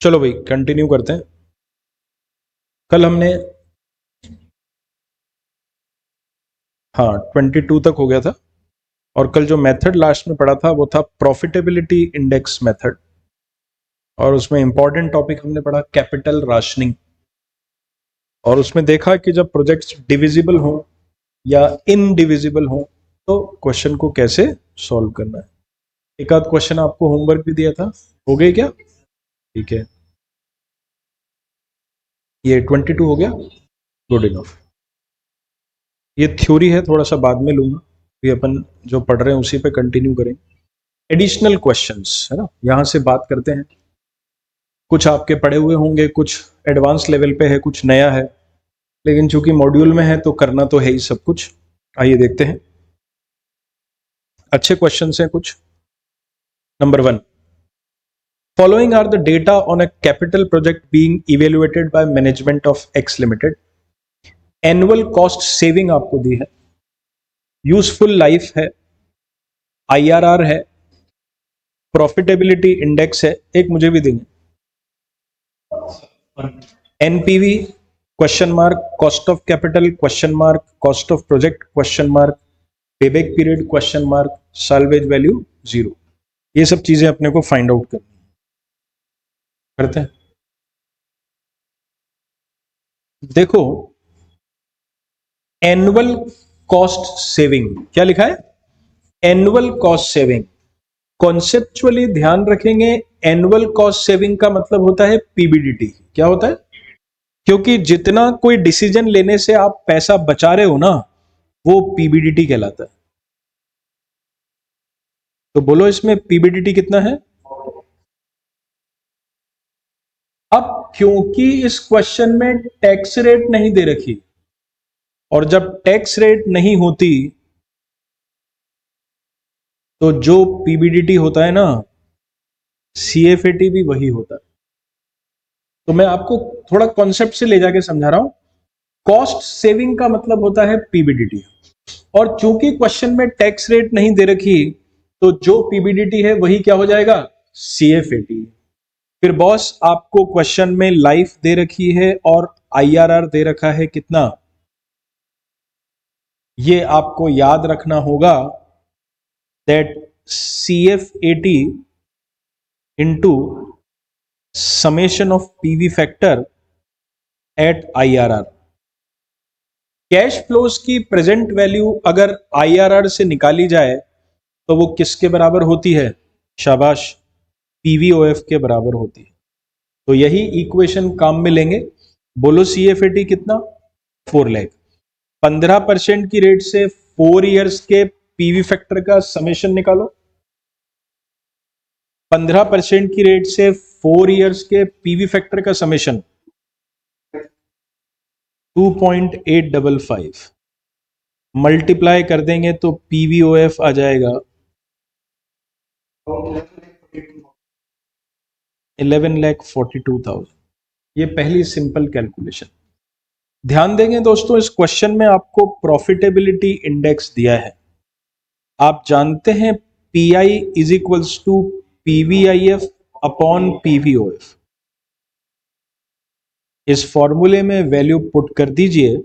चलो भाई कंटिन्यू करते हैं। कल हमने हाँ 22 तक हो गया था और कल जो मेथड लास्ट में पढ़ा था वो था प्रॉफिटेबिलिटी इंडेक्स मेथड, और उसमें इंपॉर्टेंट टॉपिक हमने पढ़ा कैपिटल राशनिंग। और उसमें देखा कि जब प्रोजेक्ट्स डिविजिबल हों या इनडिविजिबल हों तो क्वेश्चन को कैसे सॉल्व करना है। एक आध क्वेश्चन आपको होमवर्क भी दिया था, हो गए क्या? ठीक है, ये 22 हो गया, गुड इनफ। ये थ्योरी है, थोड़ा सा बाद में लूंगा, ये अपन जो पढ़ रहे हैं उसी पे कंटिन्यू करें। एडिशनल क्वेश्चंस है ना, यहां से बात करते हैं। कुछ आपके पढ़े हुए होंगे, कुछ एडवांस लेवल पे है, कुछ नया है, लेकिन चूंकि मॉड्यूल में है तो करना तो है ही सब कुछ। आइए देखते हैं, अच्छे क्वेश्चंस हैं कुछ। Number 1, following are the data on a capital project being evaluated by management of X limited। Annual cost saving आपको दी है, यूजफुल लाइफ है, आईआरआर है, प्रॉफिटेबिलिटी इंडेक्स है, एक मुझे भी देंगे, NPV question mark, cost of capital question mark, cost of project question mark, payback period question mark, salvage value zero. ये सब चीजें अपने को फाइंड आउट करते हैं। देखो, एनुअल कॉस्ट सेविंग क्या लिखा है? Annual cost saving. कॉन्सेप्चुअली ध्यान रखेंगे, एनुअल कॉस्ट सेविंग का मतलब होता है पीबीडीटी। क्या होता है? क्योंकि जितना कोई डिसीजन लेने से आप पैसा बचा रहे हो ना, वो पीबीडीटी कहलाता है। तो बोलो इसमें पीबीडीटी कितना है? अब क्योंकि इस क्वेश्चन में टैक्स रेट नहीं दे रखी, और जब टैक्स रेट नहीं होती तो जो पीबीडीटी होता है ना, सीएफएटी भी वही होता है। तो मैं आपको थोड़ा कॉन्सेप्ट से ले जाके समझा रहा हूं। कॉस्ट सेविंग का मतलब होता है पीबीडीटी, और चूंकि क्वेश्चन में टैक्स रेट नहीं दे रखी तो जो पीबीडीटी है वही क्या हो जाएगा? सीएफएटी। फिर बॉस आपको क्वेश्चन में लाइफ दे रखी है और आईआरआर दे रखा है कितना, ये आपको याद रखना होगा, that CF80 into summation of PV factor at IRR. Cash flows की प्रेजेंट वैल्यू अगर आईआरआर से निकाली जाए तो वो किसके बराबर होती है? शाबाश, पीवीओएफ के बराबर होती है। तो यही इक्वेशन काम में लेंगे। बोलो सीएफएटी कितना? 4 लाख। 15% की रेट से 4 इयर्स के पीवी फैक्टर का समेशन निकालो। 15% की रेट से 4 इयर्स के पीवी फैक्टर का समेशन 2.855 मल्टीप्लाई कर देंगे तो पीवीओएफ आ जाएगा 11,42,000। ये पहली सिंपल कैलकुलेशन। ध्यान देंगे दोस्तों, इस क्वेश्चन में आपको प्रॉफिटेबिलिटी इंडेक्स दिया है। आप जानते हैं P I is equals to PVIF upon PVOF. इस फॉर्मूले में वैल्यू पुट कर दीजिए।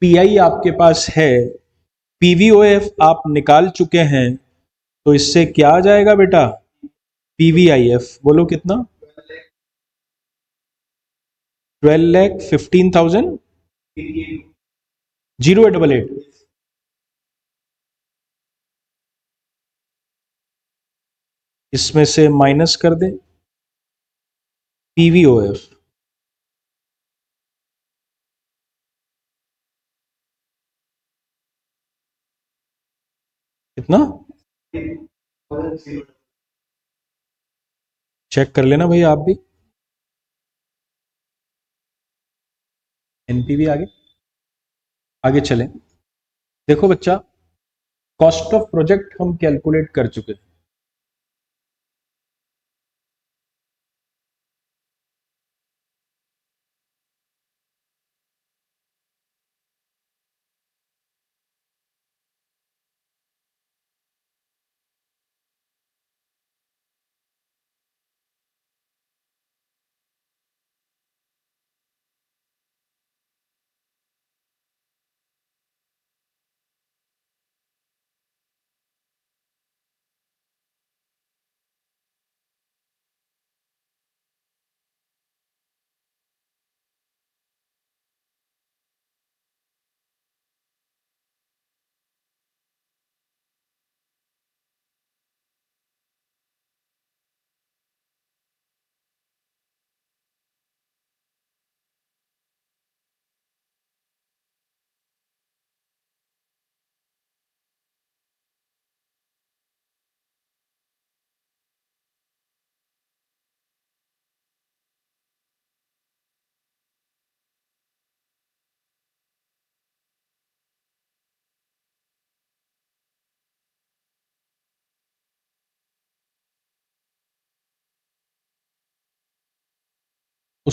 पी आई आपके पास है, पीवीओएफ आप निकाल चुके हैं, तो इससे क्या आ जाएगा बेटा? पीवीआईएफ बोलो कितना? 12,15,000। 0888। इसमें से माइनस कर दें पीवीओएफ कितना? चेक कर लेना भाई आप भी। एनपीवी आगे आगे चलें। देखो बच्चा, कॉस्ट ऑफ प्रोजेक्ट हम कैलकुलेट कर चुके हैं।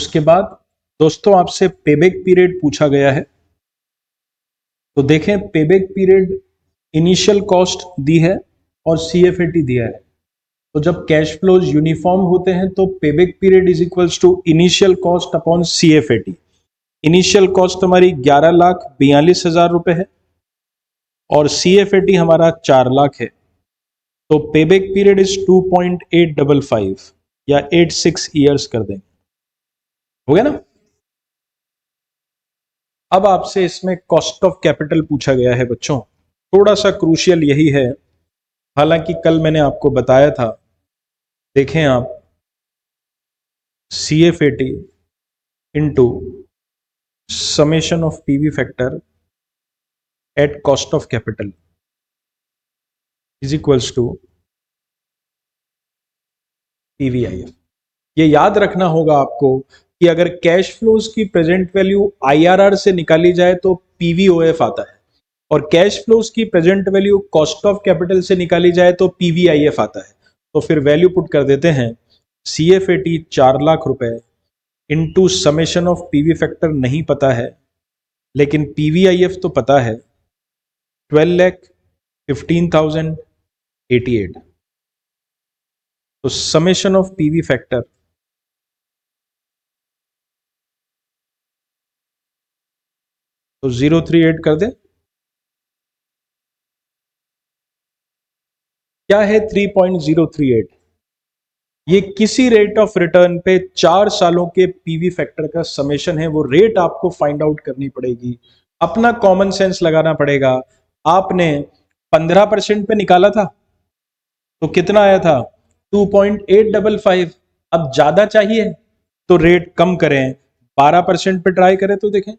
उसके बाद दोस्तों आपसे पेबैक पीरियड पूछा गया है, तो देखें पेबैक पीरियड इनिशियल कॉस्ट दी है और सीएफएटी दिया है। तो जब कैश फ्लोज यूनिफॉर्म होते हैं तो payback period is equals to initial cost upon CFAT. Initial cost हमारी 11,42,000 रुपए है और सीएफएटी हमारा 4 लाख है, तो पेबैक पीरियड इज 2.855 या 86 ईयर्स कर देंगे। हो गया ना। अब आपसे इसमें कॉस्ट ऑफ कैपिटल पूछा गया है बच्चों, थोड़ा सा क्रूशियल यही है, हालांकि कल मैंने आपको बताया था। देखें आप CFAT into summation of PV factor at cost of capital is equals to PVIF. ये याद रखना होगा आपको कि अगर कैश फ्लोज की प्रेजेंट वैल्यू आईआरआर से निकाली जाए तो पीवीओएफ आता है, और कैश फ्लोज की present value cost of capital से निकाली जाए तो पीवीआईएफ आता है। तो फिर वैल्यू पुट कर देते हैं, सीएफएटी 4 लाख रुपए into summation of PV factor नहीं पता है, लेकिन पीवीआईएफ तो पता है 12,15,088। तो समेशन ऑफ पीवी फैक्टर तो 038 कर दे। क्या है 3.038? ये किसी रेट ऑफ रिटर्न पे 4 सालों के पीवी फैक्टर का समेशन है, वो रेट आपको फाइंड आउट करनी पड़ेगी, अपना कॉमन सेंस लगाना पड़ेगा। आपने 15% पे निकाला था तो कितना आया था 2.855। अब ज्यादा चाहिए तो रेट कम करें, 12% पे ट्राई करें तो देखें।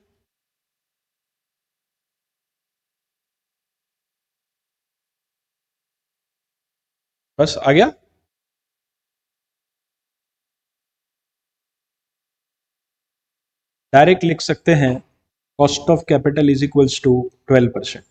बस आ गया। डायरेक्ट लिख सकते हैं cost of capital is equals to 12%।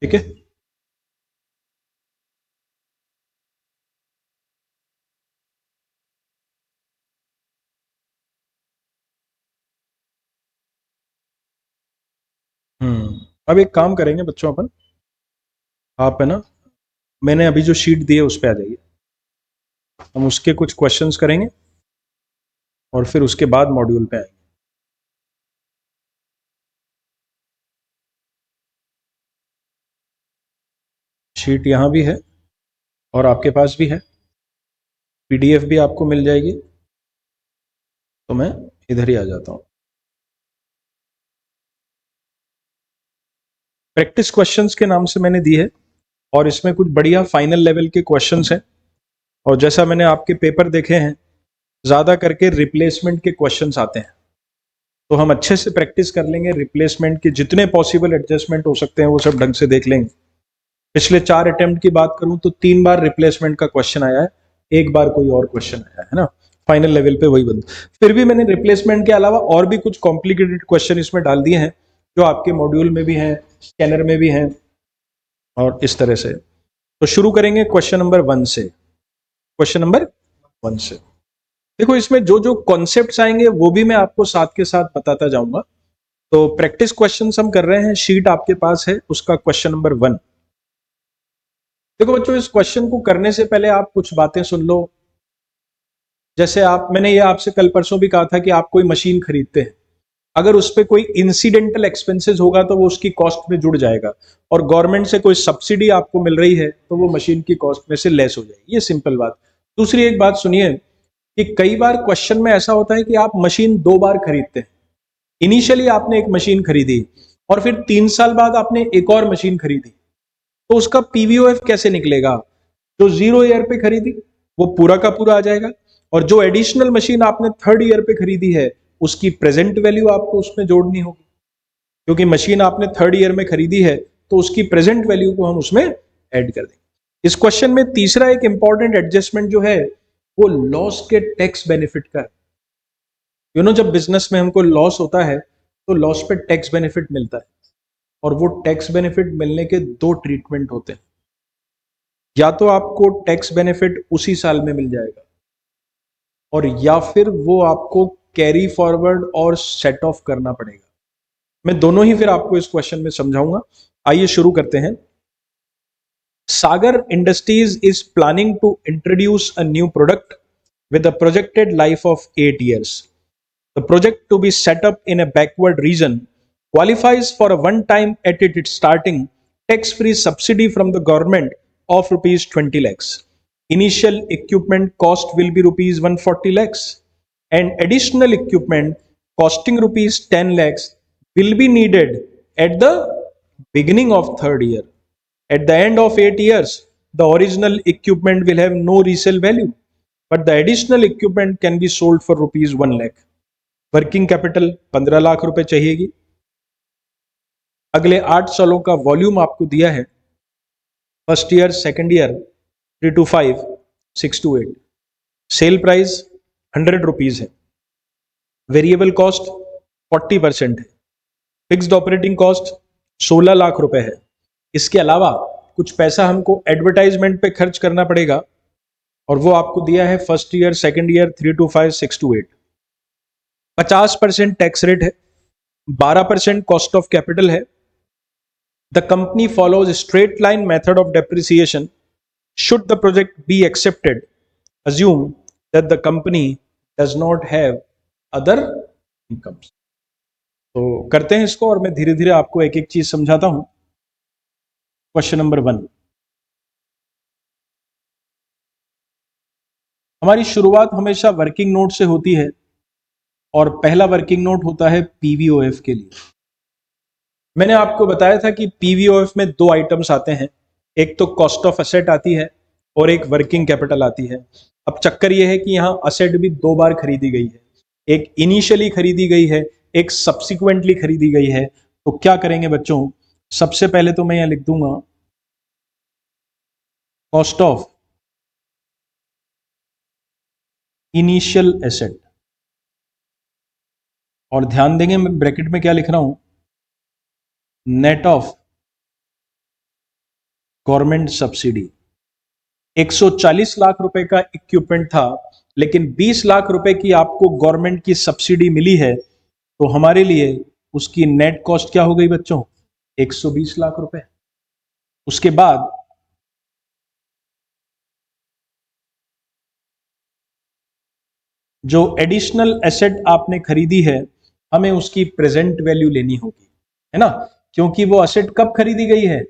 ठीक है। अब एक काम करेंगे बच्चों, अपन आप है ना, मैंने अभी जो शीट दी है उस पर आ जाइए, हम उसके कुछ क्वेश्चंस करेंगे और फिर उसके बाद मॉड्यूल पे आएंगे। शीट यहाँ भी है और आपके पास भी है, पीडीएफ भी आपको मिल जाएगी। तो मैं इधर ही आ जाता हूँ। प्रैक्टिस क्वेश्चंस के नाम से मैंने दी है और इसमें कुछ बढ़िया फाइनल लेवल के क्वेश्चंस हैं, और जैसा मैंने आपके पेपर देखे हैं ज़्यादा करके रिप्लेसमेंट के क्वेश्चंस आते हैं, तो हम अच्छे से प्रैक्टिस कर लेंगे। रिप्लेसमेंट के जितने पॉसिबल एडजस्टमेंट हो सकते हैं वो सब ढंग से देख लेंगे। पिछले 4 अटेम्प्ट की बात करूं तो 3 बार रिप्लेसमेंट का क्वेश्चन आया है, 1 बार कोई और क्वेश्चन आया है ना, फाइनल लेवल पे वही बंद। फिर भी मैंने रिप्लेसमेंट के अलावा और भी कुछ कॉम्प्लिकेटेड क्वेश्चन इसमें डाल दिए हैं, जो आपके मॉड्यूल में भी हैं, स्कैनर में भी हैं, और इस तरह से। तो शुरू करेंगे क्वेश्चन नंबर 1 से। क्वेश्चन नंबर 1 से देखो, इसमें जो जो कॉन्सेप्ट्स आएंगे वो भी मैं आपको साथ के साथ बताता जाऊंगा। तो प्रैक्टिस क्वेश्चंस हम कर रहे हैं, शीट आपके पास है, उसका क्वेश्चन नंबर 1। देखो बच्चों, इस क्वेश्चन को करने से पहले आप कुछ बातें सुन लो। जैसे मैंने ये आपसे कल परसों भी कहा था कि आप कोई मशीन खरीदते हैं, अगर उस पर कोई इंसिडेंटल एक्सपेंसेस होगा तो वो उसकी कॉस्ट में जुड़ जाएगा, और गवर्नमेंट से कोई सब्सिडी आपको मिल रही है तो वो मशीन की कॉस्ट में से लेस हो जाएगी। ये सिंपल बात। दूसरी एक बात सुनिए कि कई बार क्वेश्चन में ऐसा होता है कि आप मशीन 2 बार खरीदते हैं। इनिशियली आपने एक मशीन खरीदी और फिर 3 साल बाद आपने एक और मशीन खरीदी, तो उसका पीवीओएफ कैसे निकलेगा? जो 0 ईयर पे खरीदी वो पूरा का पूरा आ जाएगा, और जो एडिशनल मशीन आपने 3rd ईयर पे खरीदी है उसकी प्रेजेंट वैल्यू आपको उसमें जोड़नी होगी, क्योंकि मशीन आपने 3rd ईयर में खरीदी है तो उसकी प्रेजेंट वैल्यू को हम उसमें ऐड कर देंगे। इस क्वेश्चन में तीसरा एक इंपॉर्टेंट एडजस्टमेंट जो है वो लॉस के टैक्स बेनिफिट का है। जब बिजनेस में हमको लॉस होता है तो लॉस पे टैक्स बेनिफिट मिलता है, और वो टैक्स बेनिफिट मिलने के 2 ट्रीटमेंट होते हैं। या तो आपको टैक्स बेनिफिट उसी साल में मिल जाएगा, और या फिर वो आपको कैरी फॉरवर्ड और सेट ऑफ करना पड़ेगा। मैं दोनों ही फिर आपको इस क्वेश्चन में समझाऊंगा। आइए शुरू करते हैं। Sagar industries is planning to introduce a new product with a projected life of 8 years. The project, to be set up in a backward region, qualifies for a one-time at its starting tax-free subsidy from the government of rupees 20 lakhs. Initial equipment cost will be rupees 140 lakhs, and additional equipment costing rupees 10 lakhs will be needed at the beginning of 3rd year. At the end of 8 years, the original equipment will have no resale value, but the additional equipment can be sold for rupees 1 lakh. Working capital 15 lakh रुपए चाहिएगी। अगले 8 सालों का volume आपको दिया है, first year, second year 3 to 5, 6 to 8। Sale price 100 rupees है, variable cost 40% है, fixed operating cost 16 lakh रुपए है। इसके अलावा कुछ पैसा हमको एडवर्टाइजमेंट पे खर्च करना पड़ेगा, और वो आपको दिया है first year, second year 3 to 5, 6 to 8। 50% tax rate है, 12% कॉस्ट ऑफ कैपिटल है। The company follows straight line method of depreciation should the project be accepted, assume that the company does not have other incomes. तो करते हैं इसको, और मैं धीरे धीरे आपको एक एक चीज समझाता हूं। क्वेश्चन नंबर 1, हमारी शुरुआत हमेशा वर्किंग नोट से होती है, और पहला वर्किंग नोट होता है पीवीओएफ के लिए। मैंने आपको बताया था कि पीवीओएफ में 2 आइटम्स आते हैं, एक तो कॉस्ट ऑफ असेट आती है और एक वर्किंग कैपिटल आती है। अब चक्कर यह है कि यहाँ असेट भी 2 बार खरीदी गई है, एक इनिशियली खरीदी गई है, एक सब्सिक्वेंटली खरीदी गई है। तो क्या करेंगे बच्चों, सबसे पहले तो मैं यहां लिख दूंगा कॉस्ट ऑफ इनिशियल एसेट, और ध्यान देंगे मैं ब्रैकेट में क्या लिख रहा हूं, net of government subsidy. 140 lakh रुपए का इक्विपमेंट था, लेकिन 20 लाख रुपए की आपको गवर्नमेंट की सब्सिडी मिली है, तो हमारे लिए उसकी नेट कॉस्ट क्या हो गई बच्चों, 120 लाख रुपए। उसके बाद जो एडिशनल एसेट आपने खरीदी है, हमें उसकी प्रेजेंट वैल्यू लेनी होगी, है ना, क्योंकि वो एसेट कब खरीदी गई है,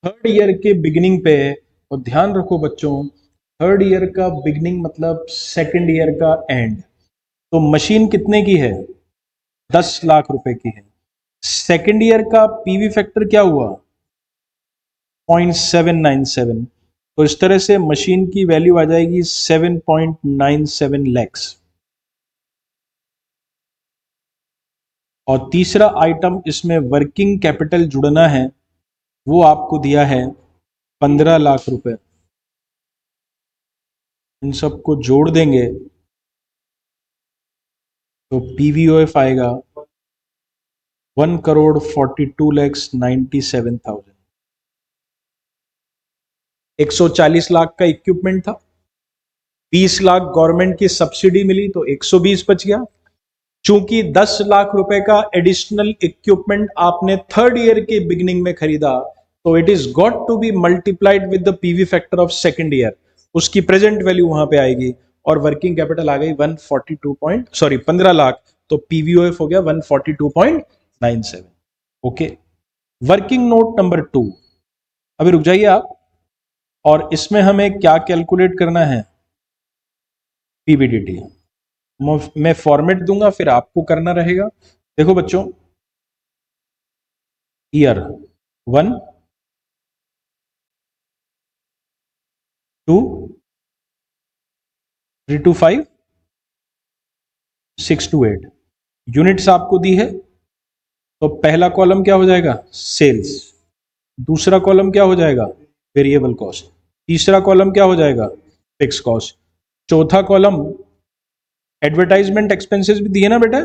3rd ईयर के बिगिनिंग पे। और ध्यान रखो बच्चों, 3rd ईयर का बिगिनिंग मतलब 2nd ईयर का एंड। तो मशीन कितने की है, 10 लाख रुपए की है। 2nd ईयर का पीवी फैक्टर क्या हुआ, 0.797। तो इस तरह से मशीन की वैल्यू आ जाएगी 7.97 लैक्स। और तीसरा आइटम इसमें वर्किंग कैपिटल जुड़ना है, वो आपको दिया है 15 लाख रुपए। इन सबको जोड़ देंगे तो पीवीओएफ आएगा 1,42,97,000। 140 लाख का इक्विपमेंट था, 20 लाख गवर्नमेंट की सब्सिडी मिली तो 120 बच गया। चूंकि 10 लाख रुपए का एडिशनल इक्विपमेंट आपने 3rd ईयर के बिगिनिंग में खरीदा, तो it is got to be multiplied with the PV factor of 2nd year, उसकी प्रेजेंट वैल्यू वहां पे आएगी, और वर्किंग कैपिटल आ गई 15 लाख, तो पीवीओएफ हो गया 142.97। ओके, वर्किंग नोट नंबर 2, अभी रुक जाइए आप, और इसमें हमें क्या कैलकुलेट करना है, पीबीडीटी। मैं फॉर्मेट दूंगा, फिर आपको करना रहेगा। देखो बच्चों, ईयर 1 2 3 to 5 6 to 8 यूनिट्स आपको दी है, तो पहला कॉलम क्या हो जाएगा, सेल्स। दूसरा कॉलम क्या हो जाएगा, वेरिएबल कॉस्ट। तीसरा कॉलम क्या हो जाएगा, फिक्स कॉस्ट। चौथा कॉलम एडवर्टाइजमेंट एक्सपेंसेस भी दिए ना बेटा,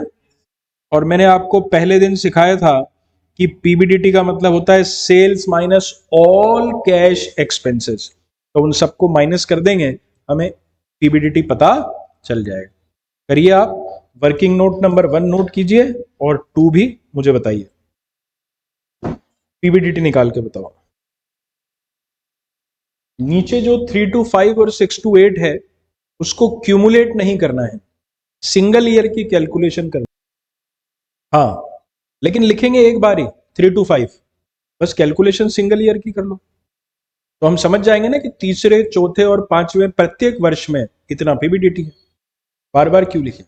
और मैंने आपको पहले दिन सिखाया था कि पीबीडीटी का मतलब होता है sales minus all cash expenses, तो उन सबको माइनस कर देंगे, हमें पीबीडीटी पता चल जाएगा। करिए आप, वर्किंग नोट नंबर 1 नोट कीजिए और 2 भी मुझे बताइए, पीबीडीटी निकाल के बताओ। नीचे जो 3 to 5 और 6 to 8 है उसको क्यूमुलेट नहीं करना है, सिंगल ईयर की कैलकुलेशन करना। हाँ, लेकिन लिखेंगे एक बार ही 3 to 5, बस कैलकुलेशन सिंगल ईयर की कर लो, तो हम समझ जाएंगे ना कि तीसरे चौथे और पांचवें प्रत्येक वर्ष में इतना पीबीडीटी है। बार बार क्यों लिखें।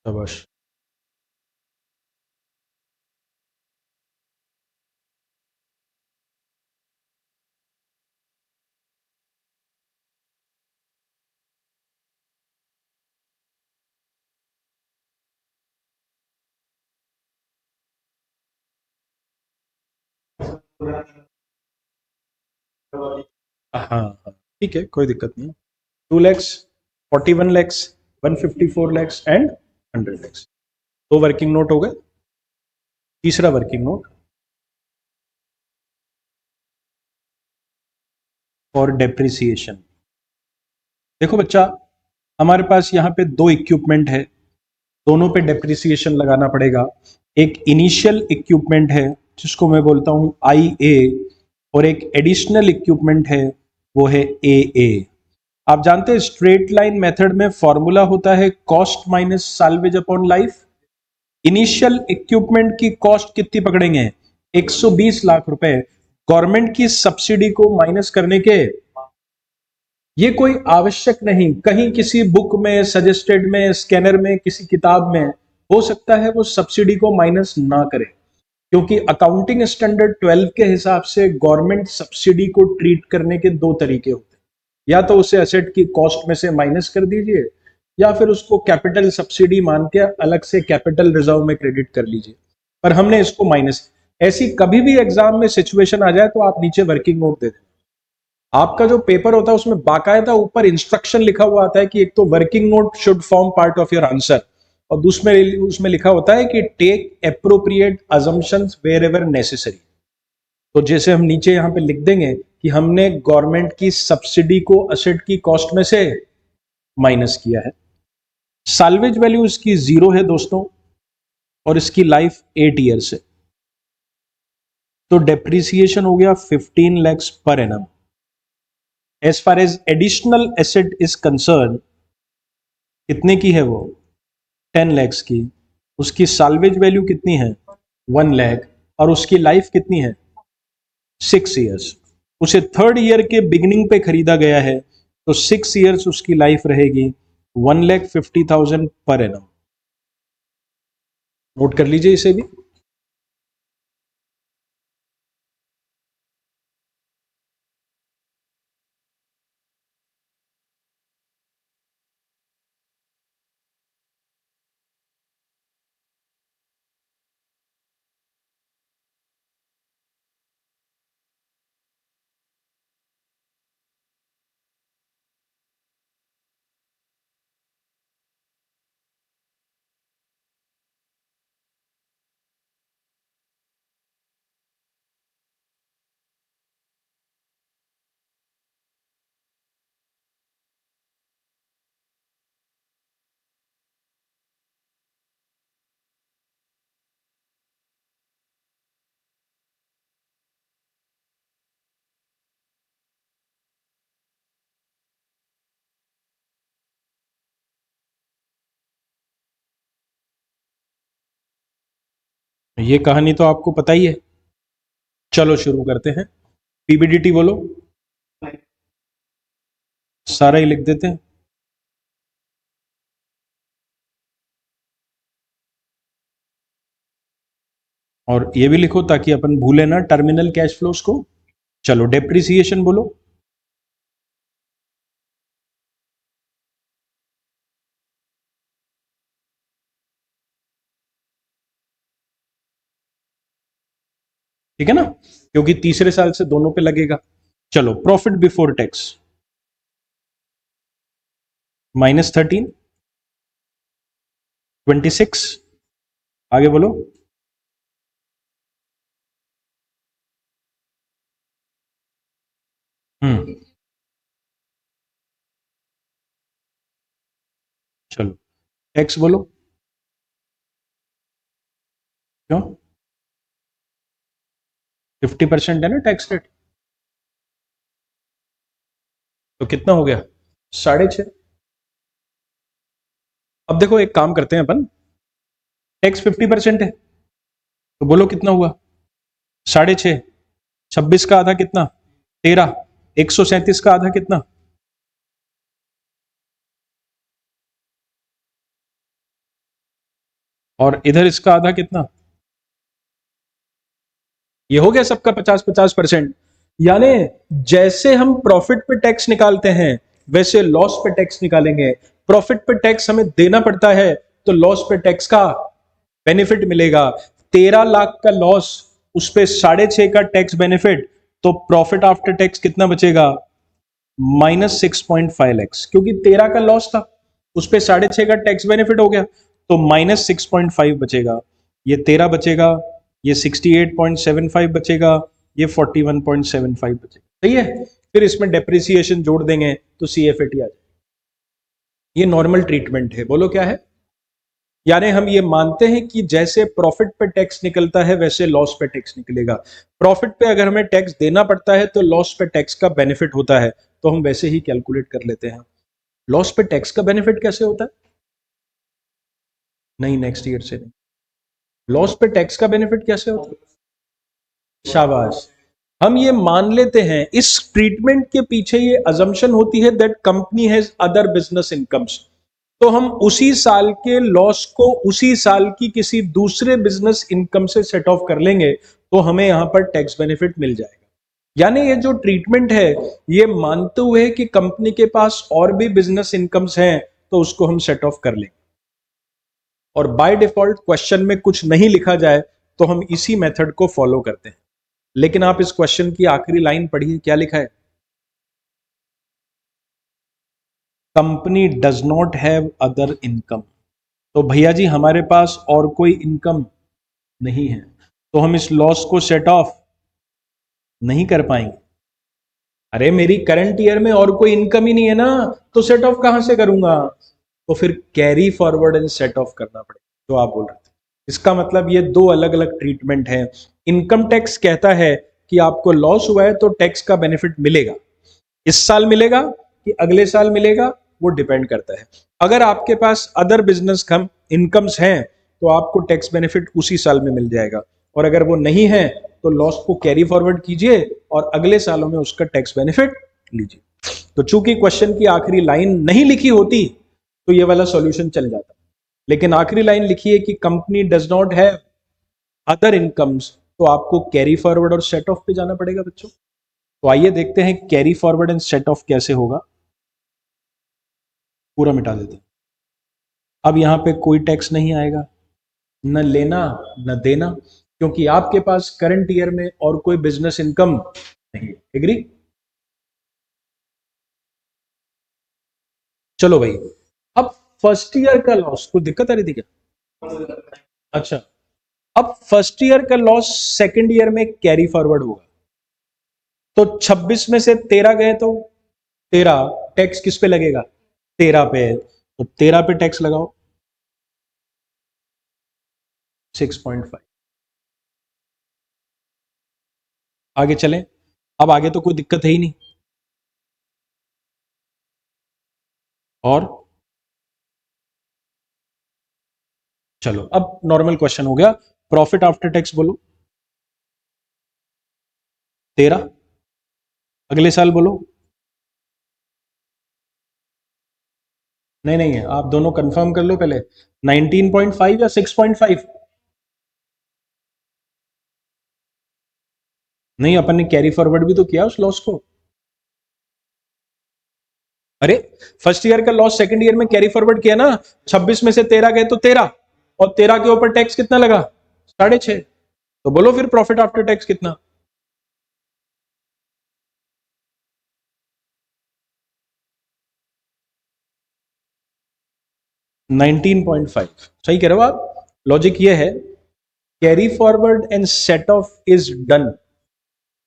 शाबाश। हाँ हाँ, ठीक है, कोई दिक्कत नहीं। 2 लैक्स, 41 लैक्स, 154 लैक्स एंड 100 लैक्स, दो वर्किंग नोट हो गए। तीसरा वर्किंग नोट फॉर डेप्रिसिएशन। देखो बच्चा, हमारे पास यहाँ पे दो इक्विपमेंट है, दोनों पे डेप्रिसिएशन लगाना पड़ेगा। एक इनिशियल इक्विपमेंट है जिसको मैं बोलता हूँ आई ए, और एक एडिशनल इक्विपमेंट है वो है ए ए। आप जानते हैं स्ट्रेट लाइन मेथड में फॉर्मूला होता है cost minus salvage upon life. Initial equipment की कॉस्ट कितनी पकड़ेंगे, 120 लाख रुपए, गवर्नमेंट की सब्सिडी को माइनस करने के, ये कोई आवश्यक नहीं, कहीं किसी बुक में, सजेस्टेड में, स्कैनर में, किसी किताब में हो सकता है वो सब्सिडी को माइनस ना करे, क्योंकि अकाउंटिंग स्टैंडर्ड 12 के हिसाब से गवर्नमेंट सब्सिडी को ट्रीट करने के दो तरीके होते हैं, या तो उसे एसेट की कॉस्ट में से माइनस कर दीजिए, या फिर उसको कैपिटल सब्सिडी मान के अलग से कैपिटल रिजर्व में क्रेडिट कर लीजिए, पर हमने इसको माइनस। ऐसी कभी भी एग्जाम में सिचुएशन आ जाए तो आप नीचे वर्किंग नोट दे दें। आपका जो पेपर होता है उसमें बाकायदा ऊपर इंस्ट्रक्शन लिखा हुआ आता है कि एक तो working note should form part of your answer, और दूसरे उसमें लिखा होता है कि take appropriate assumptions wherever necessary. तो जैसे हम नीचे यहां पे लिख देंगे कि हमने गवर्नमेंट की सब्सिडी को असेट की कॉस्ट में से माइनस किया है। साल्वेज वैल्यू इसकी 0 है दोस्तों, और इसकी लाइफ 8 ईयर्स है। तो डेप्रिसिएशन हो गया 15 lakhs per annum. As far as additional asset is concern, कितने की है वो? 10 lakhs की। उसकी साल्वेज वैल्यू कितनी है? 1 lakh। और उसकी लाइफ कितनी है? 6 ईयर्स। उसे थर्ड ईयर के बिगिनिंग पे खरीदा गया है, तो 6 ईयर्स उसकी लाइफ रहेगी। 1,50,000 पर एनम। नोट कर लीजिए इसे भी। ये कहानी तो आपको पता ही है। चलो शुरू करते हैं। पीबीडीटी बोलो, सारा ही लिख देते हैं। और ये भी लिखो ताकि अपन भूले ना टर्मिनल कैश फ्लोस को। चलो डेप्रिसिएशन बोलो। ठीक है ना, क्योंकि तीसरे साल से दोनों पे लगेगा। चलो प्रॉफिट बिफोर टैक्स -13, 26। आगे बोलो। हम्म। चलो टैक्स बोलो। क्यों? 50% है ना टैक्स रेट। तो कितना हो गया? 6.5। अब देखो एक काम करते हैं अपन, टैक्स 50% है, तो बोलो कितना हुआ? 6.5। 26 का आधा कितना? 13। 137 का आधा कितना? और इधर इसका आधा कितना? ये हो गया सबका 50-50%। यानी जैसे हम प्रॉफिट पे टैक्स निकालते हैं वैसे लॉस पे टैक्स निकालेंगे। प्रॉफिट पे टैक्स हमें देना पड़ता है, तो लॉस पे टैक्स का बेनिफिट मिलेगा। 13 लाख का लॉस, उस पे 6.5 का टैक्स बेनिफिट, तो प्रॉफिट आफ्टर टैक्स कितना बचेगा? -6.5 लैक्स, क्योंकि 13 का लॉस था, उस पे 6.5 का टैक्स बेनिफिट हो गया, तो -6.5 बचेगा। ये 13 बचेगा, ये 68.75 बचेगा, ये 41.75 बचेगा। सही है। फिर इसमें डेप्रिसिएशन जोड़ देंगे तो CFAT आ जाएगा। ये नॉर्मल ट्रीटमेंट है। बोलो क्या है? यानी हम ये मानते हैं कि जैसे प्रॉफिट पे टैक्स निकलता है वैसे लॉस पे टैक्स निकलेगा। प्रॉफिट पे अगर हमें टैक्स देना पड़ता है तो लॉस पे टैक्स का बेनिफिट होता है, तो हम वैसे ही कैलकुलेट कर लेते हैं। लॉस पे टैक्स का बेनिफिट कैसे होता है? नहीं, नेक्स्ट ईयर से नहीं। लॉस पे टैक्स का बेनिफिट कैसे होता है? शाबाश। हम ये मान लेते हैं, इस ट्रीटमेंट के पीछे ये अजम्पशन होती है that company has other business incomes. तो हम उसी साल के लॉस को उसी साल की किसी दूसरे बिजनेस इनकम से सेट ऑफ कर लेंगे, तो हमें यहां पर टैक्स बेनिफिट मिल जाएगा। यानी ये जो ट्रीटमेंट है, ये मानते हुए कि कंपनी के पास और भी बिजनेस इनकम्स हैं, तो उसको हम सेट ऑफ कर लेंगे। और बाय डिफॉल्ट क्वेश्चन में कुछ नहीं लिखा जाए तो हम इसी मेथड को फॉलो करते हैं। लेकिन आप इस क्वेश्चन की आखिरी लाइन पढ़िए, क्या लिखा है? Company does not have other income. तो भैया जी हमारे पास और कोई इनकम नहीं है, तो हम इस लॉस को सेट ऑफ नहीं कर पाएंगे। अरे मेरी करंट ईयर में और कोई इनकम ही नहीं है ना, तो सेट ऑफ कहां से करूंगा? तो फिर carry forward and set of करना पड़ेगा, जो आप बोल रहे थे। इसका मतलब ये दो अलग अलग ट्रीटमेंट है। इनकम टैक्स कहता है कि आपको लॉस हुआ है तो टैक्स का बेनिफिट मिलेगा, इस साल मिलेगा कि अगले साल मिलेगा, वो डिपेंड करता है। अगर आपके पास अदर बिजनेस कम इनकम्स हैं तो आपको टैक्स बेनिफिट उसी साल में मिल जाएगा, और अगर वो नहीं है तो लॉस को कैरी फॉरवर्ड कीजिए और अगले सालों में उसका टैक्स बेनिफिट लीजिए। तो चूंकि क्वेश्चन की आखिरी लाइन नहीं लिखी होती तो ये वाला सॉल्यूशन चल जाता, लेकिन आखिरी लाइन लिखी है कि company does not have other incomes, तो आपको कैरी फॉरवर्ड और सेट ऑफ पे जाना पड़ेगा बच्चों। तो आइए देखते हैं carry forward and set of कैसे होगा। पूरा मिटा देते हैं। अब यहां पे कोई टैक्स नहीं आएगा, न लेना न देना, क्योंकि आपके पास करंट ईयर में और कोई बिजनेस इनकम नहीं है। एग्री? चलो भाई, अब फर्स्ट ईयर का लॉस, कोई दिक्कत आ रही थी क्या? अच्छा, अब फर्स्ट ईयर का लॉस सेकंड ईयर में कैरी फॉरवर्ड होगा। तो 26 में से 13 गए तो 13 टैक्स किस पे लगेगा? 13 पे। तो 13 पे टैक्स लगाओ 6.5। आगे चलें। अब आगे तो कोई दिक्कत है ही नहीं। और चलो अब नॉर्मल क्वेश्चन हो गया। प्रॉफिट आफ्टर टैक्स बोलो 13, अगले साल बोलो। नहीं नहीं है, आप दोनों कंफर्म कर लो पहले, 19.5 या 6.5? नहीं, अपन ने कैरी फॉरवर्ड भी तो किया उस लॉस को। अरे फर्स्ट ईयर का लॉस सेकंड ईयर में कैरी फॉरवर्ड किया ना, 26 में से 13 गए तो 13, और 13 के ऊपर टैक्स कितना लगा? 6.5। तो बोलो फिर प्रॉफिट आफ्टर टैक्स कितना? 19.5। सही कह रहे हो आप। लॉजिक ये है, carry forward and set of is done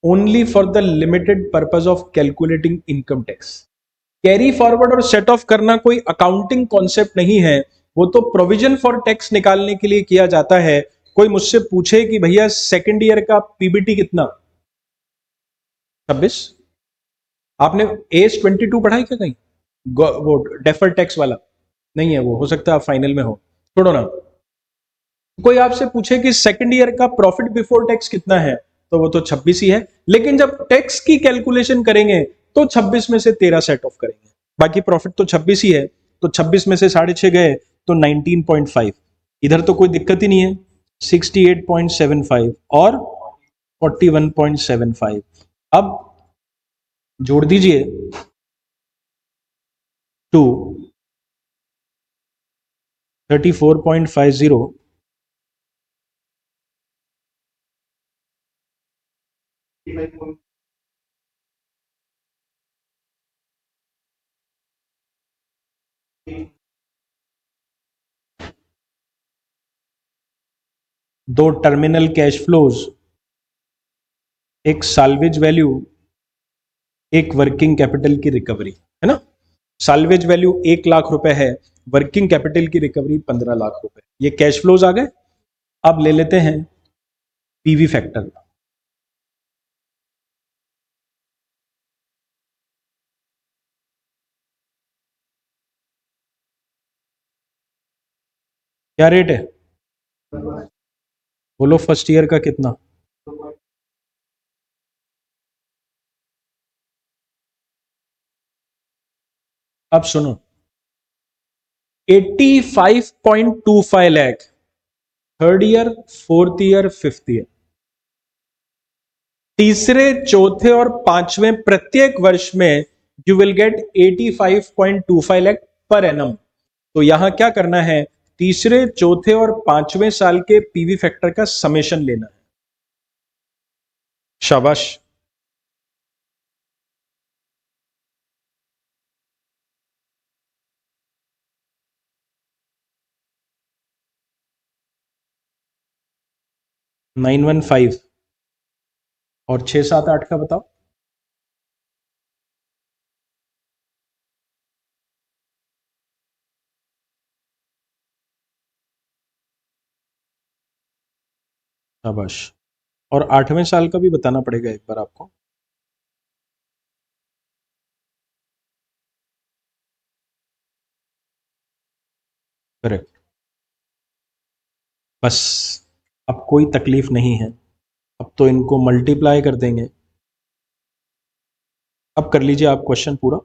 only for the limited purpose of calculating income tax. Carry forward और सेट ऑफ करना कोई अकाउंटिंग कॉन्सेप्ट नहीं है, वो तो प्रोविजन फॉर टैक्स निकालने के लिए किया जाता है। कोई मुझसे पूछे कि भैया सेकंड ईयर का पीबीटी कितना? 26। आपने एज 22 पढ़ा है क्या कहीं? वो डेफर टैक्स वाला नहीं है, वो हो सकता है आप फाइनल में हो, छोड़ो ना। कोई आपसे पूछे कि सेकंड ईयर का प्रॉफिट बिफोर टैक्स कितना है, तो वो तो 26 ही है, लेकिन जब टैक्स की कैलकुलेशन करेंगे तो 26 में से 13 सेट ऑफ करेंगे, बाकी प्रॉफिट तो 26 ही है। तो 26 में से 6.5 गए तो 19.5। इधर तो कोई दिक्कत ही नहीं है, 68.75 और 41.75। अब जोड़ दीजिए टू 34.50, दो टर्मिनल कैश फ्लोज, एक साल्वेज वैल्यू, एक वर्किंग कैपिटल की रिकवरी, है ना? साल्वेज वैल्यू 1 लाख रुपए है, वर्किंग कैपिटल की रिकवरी 15 लाख रुपए, ये कैश फ्लोज आ गए। अब ले लेते हैं पीवी फैक्टर। क्या रेट है? बोलो फर्स्ट ईयर का कितना? अब सुनो, 85.25 lakh third year, fourth year, fifth year, तीसरे चौथे और पांचवें प्रत्येक वर्ष में you will get 85.25 lakh per annum. तो यहां क्या करना है, तीसरे चौथे और पांचवें साल के पीवी फैक्टर का समेशन लेना है। शाबाश। 915 और 678 का बताओ। शाबाश। और 8वें साल का भी बताना पड़ेगा एक बार आपको। करेक्ट। बस अब कोई तकलीफ नहीं है, अब तो इनको मल्टीप्लाई कर देंगे। अब कर लीजिए आप क्वेश्चन पूरा।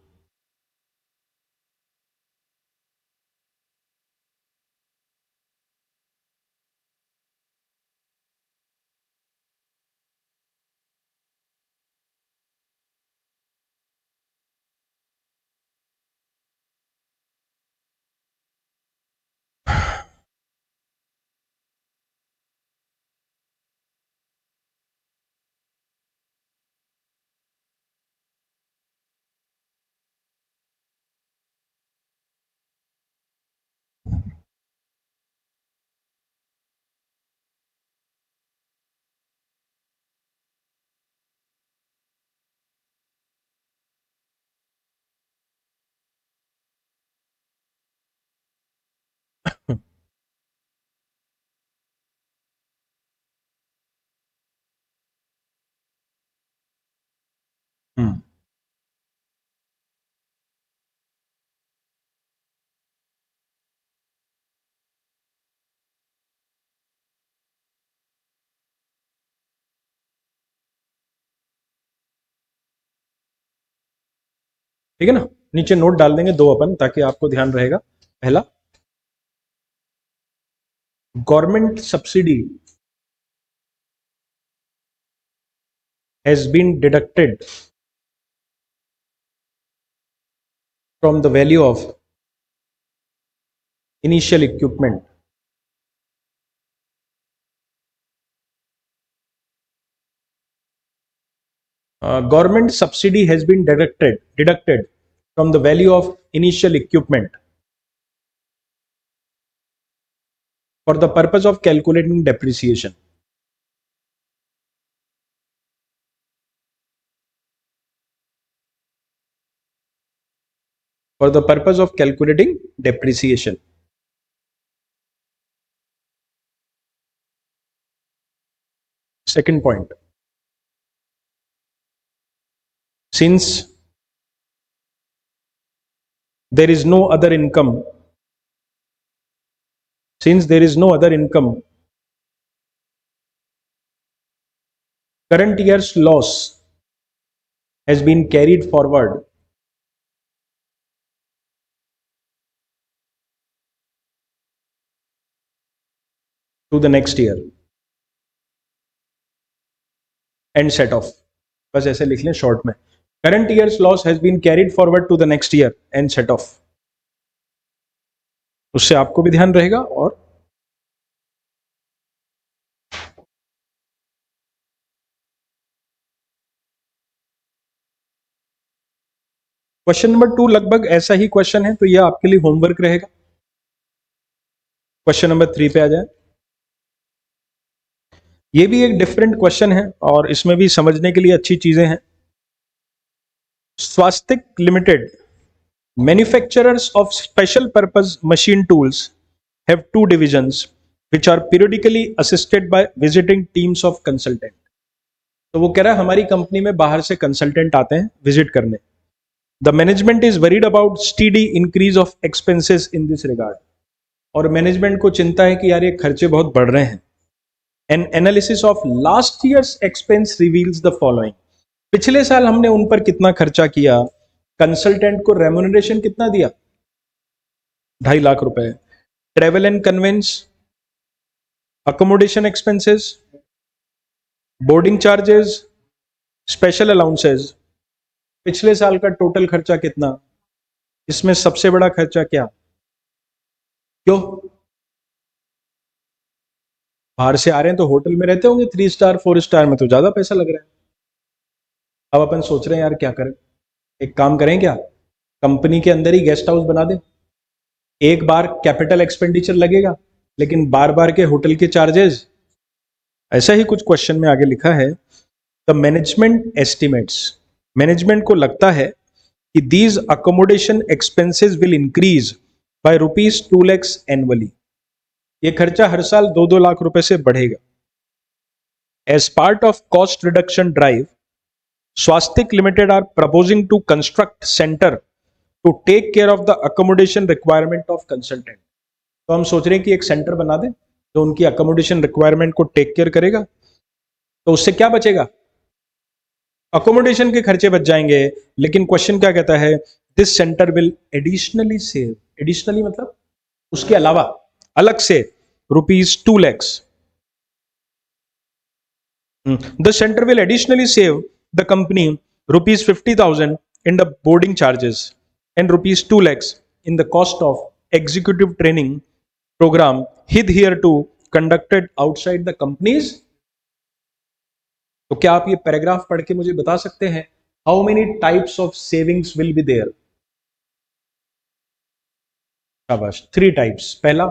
हम्म। ठीक है ना, नीचे नोट डाल देंगे दो अपन, ताकि आपको ध्यान रहेगा। पहला, government subsidy has been deducted from the value of initial equipment. Government subsidy has been deducted from the value of initial equipment for the purpose of calculating depreciation. For the purpose of calculating depreciation. Second point, since there is no other income, current year's loss has been carried forward to the next year and set off. बस ऐसे लिख लें short में, current year's loss has been carried forward to the next year and set off. उससे आपको भी ध्यान रहेगा। और क्वेश्चन नंबर 2 लगभग ऐसा ही क्वेश्चन है, तो यह आपके लिए होमवर्क रहेगा। क्वेश्चन नंबर 3 पे आ जाए। ये भी एक डिफरेंट क्वेश्चन है और इसमें भी समझने के लिए अच्छी चीजें हैं। स्वास्तिक limited, manufacturers of special purpose machine tools, have two divisions which are periodically assisted by visiting teams of consultant. तो वो कह रहा है हमारी कंपनी में बाहर से कंसल्टेंट आते हैं विजिट करने। The management is worried about steady increase of expenses in this regard. और मैनेजमेंट को चिंता है कि यार ये खर्चे बहुत बढ़ रहे हैं। N analysis of last years expense reveals the following. पिछले साल हमने उन पर कितना खर्चा किया, कंसल्टेंट को रेम्यूनरेशन कितना दिया, 2.5 लाख रुपए। Travel and conveyance, accommodation expenses, boarding charges, special allowances. पिछले साल का टोटल खर्चा कितना, इसमें सबसे बड़ा खर्चा क्या, क्यों बाहर से आ रहे हैं तो होटल में रहते होंगे, 3 स्टार 4 स्टार में तो ज्यादा पैसा लग रहा है। अब अपन सोच रहे हैं यार क्या करें, एक काम करें क्या, कंपनी के अंदर ही गेस्ट हाउस बना दें। एक बार कैपिटल एक्सपेंडिचर लगेगा, लेकिन बार बार के होटल के चार्जेस ऐसा ही कुछ क्वेश्चन में आगे लिखा है, द मैनेजमेंट एस्टिमेट्स, मैनेजमेंट को लगता है कि these accommodation expenses will increase by ₹2 lakhs annually, ये खर्चा हर साल 2-2 लाख रुपए से बढ़ेगा। As part of cost reduction drive, Swastik limited are proposing to construct centre to take care of the accommodation requirement of consultant. तो हम सोच रहे हैं कि एक सेंटर बना दें जो उनकी अकोमोडेशन रिक्वायरमेंट को टेक केयर करेगा। तो उससे क्या बचेगा? अकोमोडेशन के खर्चे बच जाएंगे। लेकिन क्वेश्चन क्या कहता है, this centre will additionally save, additionally मतलब उसके अलावा अलग से ₹2 lakhs, the center will additionally save the company ₹50,000 in the boarding charges and ₹2 lakhs in the cost of executive training program hitherto conducted outside the company's। तो क्या आप ये paragraph पढ़ के मुझे बता सकते हैं, how many types of savings will be there? शाबाश, 3 टाइप्स। पहला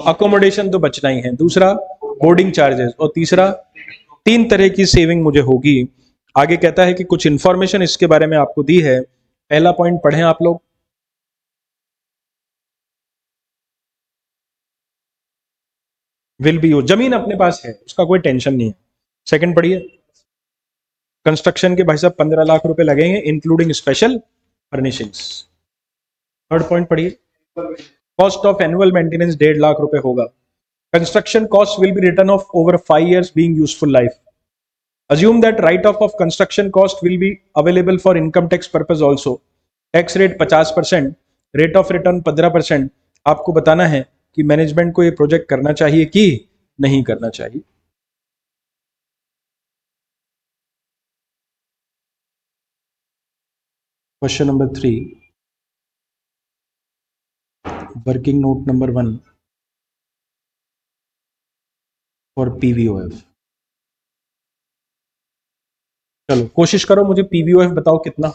अकोमोडेशन तो बचना ही है, दूसरा बोर्डिंग चार्जेस, और तीसरा 3 तरह की सेविंग मुझे होगी। आगे कहता है कि कुछ इंफॉर्मेशन इसके बारे में आपको दी है। पहला पॉइंट पढ़ें आप लोग, विल बी यूज, जमीन अपने पास है, उसका कोई टेंशन नहीं है। सेकंड पढ़िए, कंस्ट्रक्शन के भाई साहब 15 लाख रुपए लगेंगे including special furnishings. Third point पढ़िए, cost of annual maintenance 1.5 lakh रुपए होगा। Construction cost will be written off over 5 years being useful life. Assume that write-off of construction cost will be available for income tax purpose also. Tax rate 50%, rate of return 15%। आपको बताना है कि management को ये project करना चाहिए कि नहीं करना चाहिए। Question number 3, working note number 1 for PVOF. चलो कोशिश करो, मुझे पीवीओएफ बताओ कितना।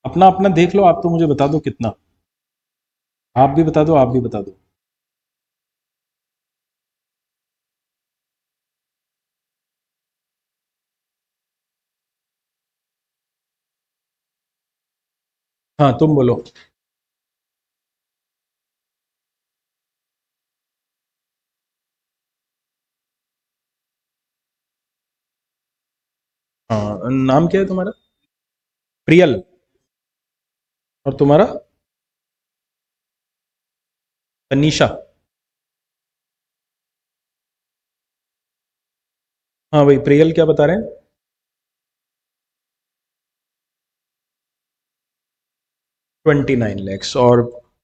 अपना अपना देख लो, आप तो मुझे बता दो कितना। आप भी बता दो, आप भी बता दो। हाँ तुम बोलो। हाँ, नाम क्या है तुम्हारा? प्रियल। और तुम्हारा? तनीषा। हाँ भाई, प्रियल क्या बता रहे हैं? 29 lakhs। और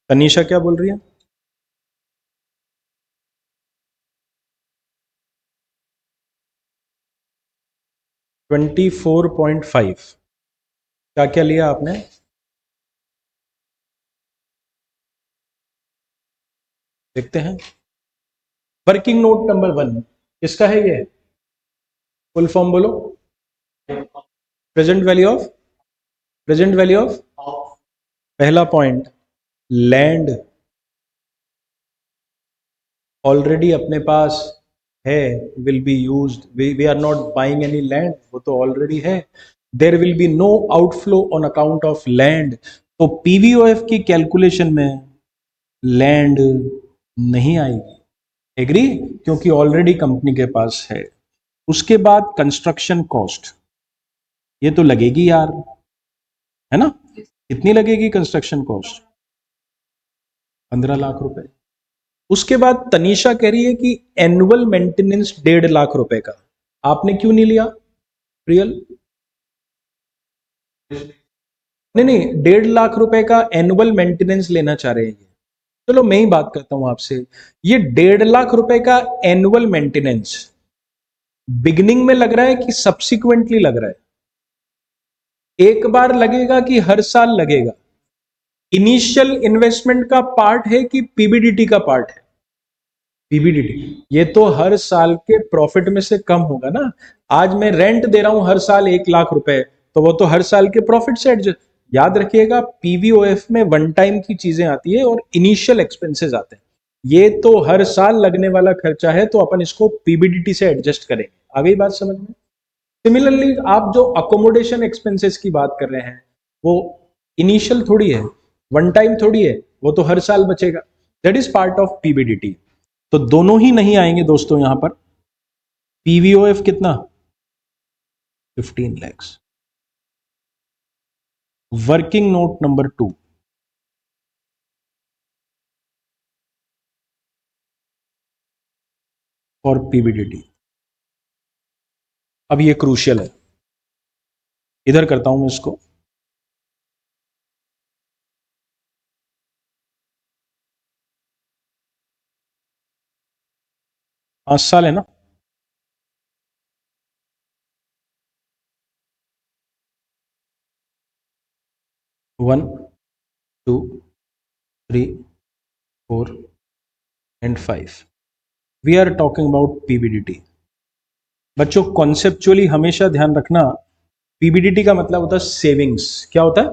तनीषा क्या बोल रही है? 24.5। क्या क्या लिया आपने? देखते हैं। वर्किंग नोट नंबर 1 किसका है ये? फुल फॉर्म बोलो। Present value of, present value of, पहला पॉइंट, लैंड ऑलरेडी अपने पास है, will be used, we are not buying any land, वो तो ऑलरेडी है। There will be no outflow on account of land. तो पीवीओएफ की कैलकुलेशन में लैंड नहीं आएगी, एग्री, क्योंकि ऑलरेडी कंपनी के पास है। उसके बाद कंस्ट्रक्शन कॉस्ट, ये तो लगेगी यार, है ना? कितनी लगेगी कंस्ट्रक्शन कॉस्ट? 15 लाख रुपए। उसके बाद तनीषा कह रही है कि एनुअल मेंटेनेंस 1.5 लाख रुपए का, आपने क्यों नहीं लिया रियल? नहीं नहीं, 1.5 लाख रुपए का एनुअल मेंटेनेंस लेना चाह रहे हैं। चलो मैं ही बात करता हूं आपसे, ये 1.5 लाख रुपए का एनुअल मेंटेनेंस बिगिनिंग में लग रहा है कि सब्सिक्वेंटली लग रहा है? एक बार लगेगा कि हर साल लगेगा? इनिशियल इन्वेस्टमेंट का पार्ट है कि पीबीडीटी का पार्ट है? पीबीडीटी ये तो हर साल के प्रॉफिट में से कम होगा ना। आज मैं रेंट दे रहा हूं हर साल 1 लाख रुपए, तो वो तो हर साल के प्रॉफिट से एडजस्ट। याद रखिएगा पीवीओएफ में वन टाइम की चीजें आती है और इनिशियल एक्सपेंसेस आते हैं। ये तो हर साल लगने वाला खर्चा है, तो अपन इसको पीबीडीटी से एडजस्ट करेंगे। आ गई बात समझ में? सिमिलरली आप जो अकोमोडेशन एक्सपेंसेस की बात कर रहे हैं, वो इनिशियल थोड़ी है, वन टाइम थोड़ी है, वो तो हर साल बचेगा। That is part of PBDT. तो दोनों ही नहीं आएंगे दोस्तों यहां पर। पीवीओएफ कितना? 15 lakhs। Working note number 2 for PBDT. अब ये क्रूशियल है, इधर करता हूं मैं इसको। 5 साल है ना? 1, 2, 3, 4 and 5। We are talking about PBDT. बच्चों कॉन्सेप्चुअली हमेशा ध्यान रखना, पीबीडीटी का मतलब होता है सेविंग्स। क्या होता है?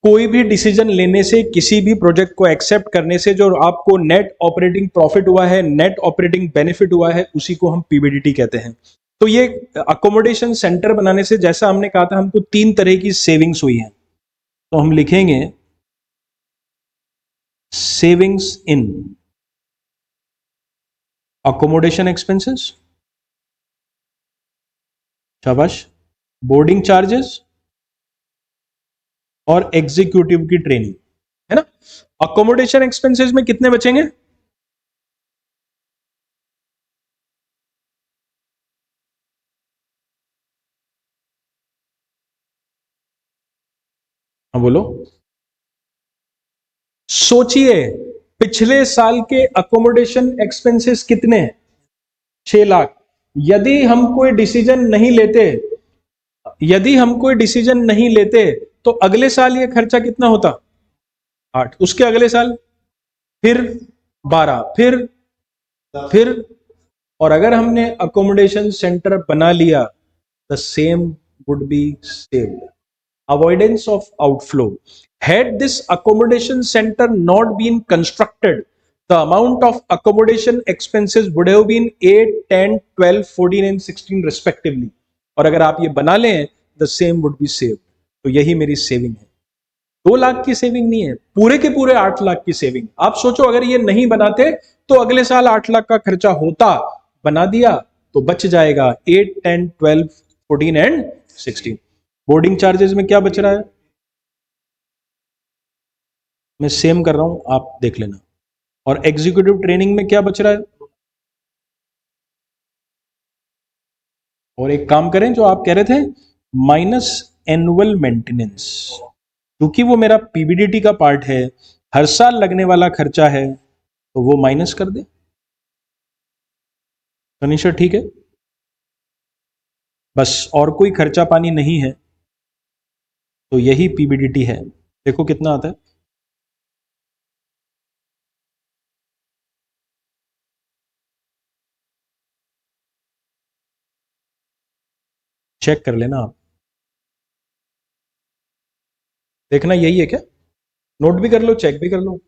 कोई भी डिसीजन लेने से, किसी भी प्रोजेक्ट को एक्सेप्ट करने से जो आपको नेट ऑपरेटिंग प्रॉफिट हुआ है, नेट ऑपरेटिंग बेनिफिट हुआ है, उसी को हम पीबीडीटी कहते हैं। तो ये अकोमोडेशन सेंटर बनाने से, जैसा हमने कहा था, हमको 3 तरह की सेविंग्स हुई हैं। तो हम लिखेंगे सेविंग्स इन अकोमोडेशन एक्सपेंसेस, शाबाश, बोर्डिंग चार्जेस और एग्जीक्यूटिव की ट्रेनिंग, है ना? अकोमोडेशन एक्सपेंसेस में कितने बचेंगे? हाँ बोलो। सोचिए, पिछले साल के अकोमोडेशन एक्सपेंसेस कितने हैं? 6 लाख। यदि हम कोई डिसीजन नहीं लेते, यदि हम कोई डिसीजन नहीं लेते, तो अगले साल ये खर्चा कितना होता? 8। उसके अगले साल फिर 12, फिर और अगर हमने अकोमोडेशन सेंटर बना लिया, the same would be saved. Avoidance of outflow. Had this accommodation center not been constructed, the amount of accommodation expenses would have been 8, 10, 12, 14 and 16 respectively. और अगर आप ये बना लें, the same would be saved. तो यही मेरी सेविंग है। 2 लाख की सेविंग नहीं है, पूरे के पूरे 8 लाख की सेविंग। आप सोचो, अगर ये नहीं बनाते तो अगले साल 8 लाख का खर्चा होता। बना दिया तो बच जाएगा 8, 10, 12, 14 एंड 16। बोर्डिंग चार्जेस में क्या बच रहा है? मैं सेम कर रहा हूं, आप देख लेना। और एग्जीक्यूटिव ट्रेनिंग में क्या बच रहा है? और एक काम करें जो आप कह रहे थे, माइनस एनुअल मेंटेनेंस। क्योंकि वो मेरा पीबीडीटी का पार्ट है, हर साल लगने वाला खर्चा है, तो वो माइनस कर दे। तनिषा ठीक है? बस और कोई खर्चा पानी नहीं है, तो यही पीबीडीटी है। देखो कितना आता है। चेक कर लेना आप। देखना यही है क्या? नोट भी कर लो, चेक भी कर लो।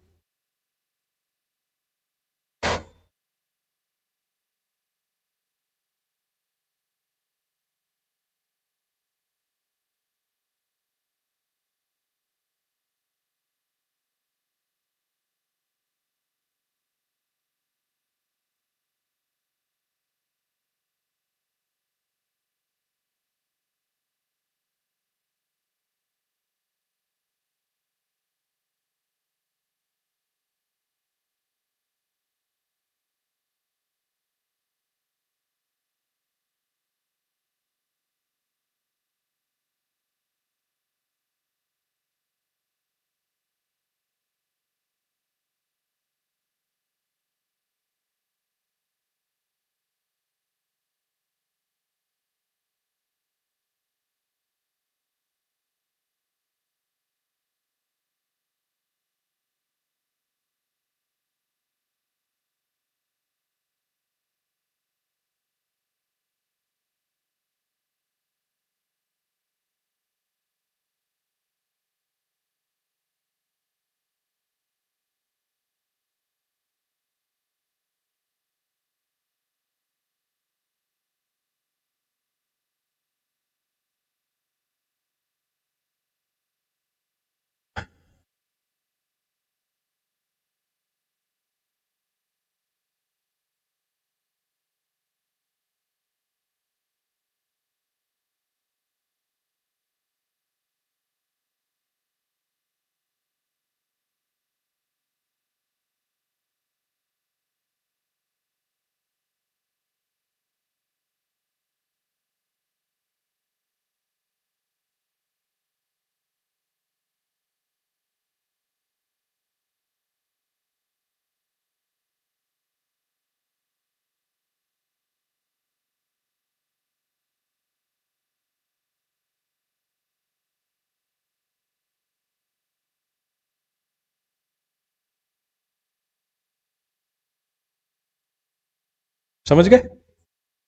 समझ गए?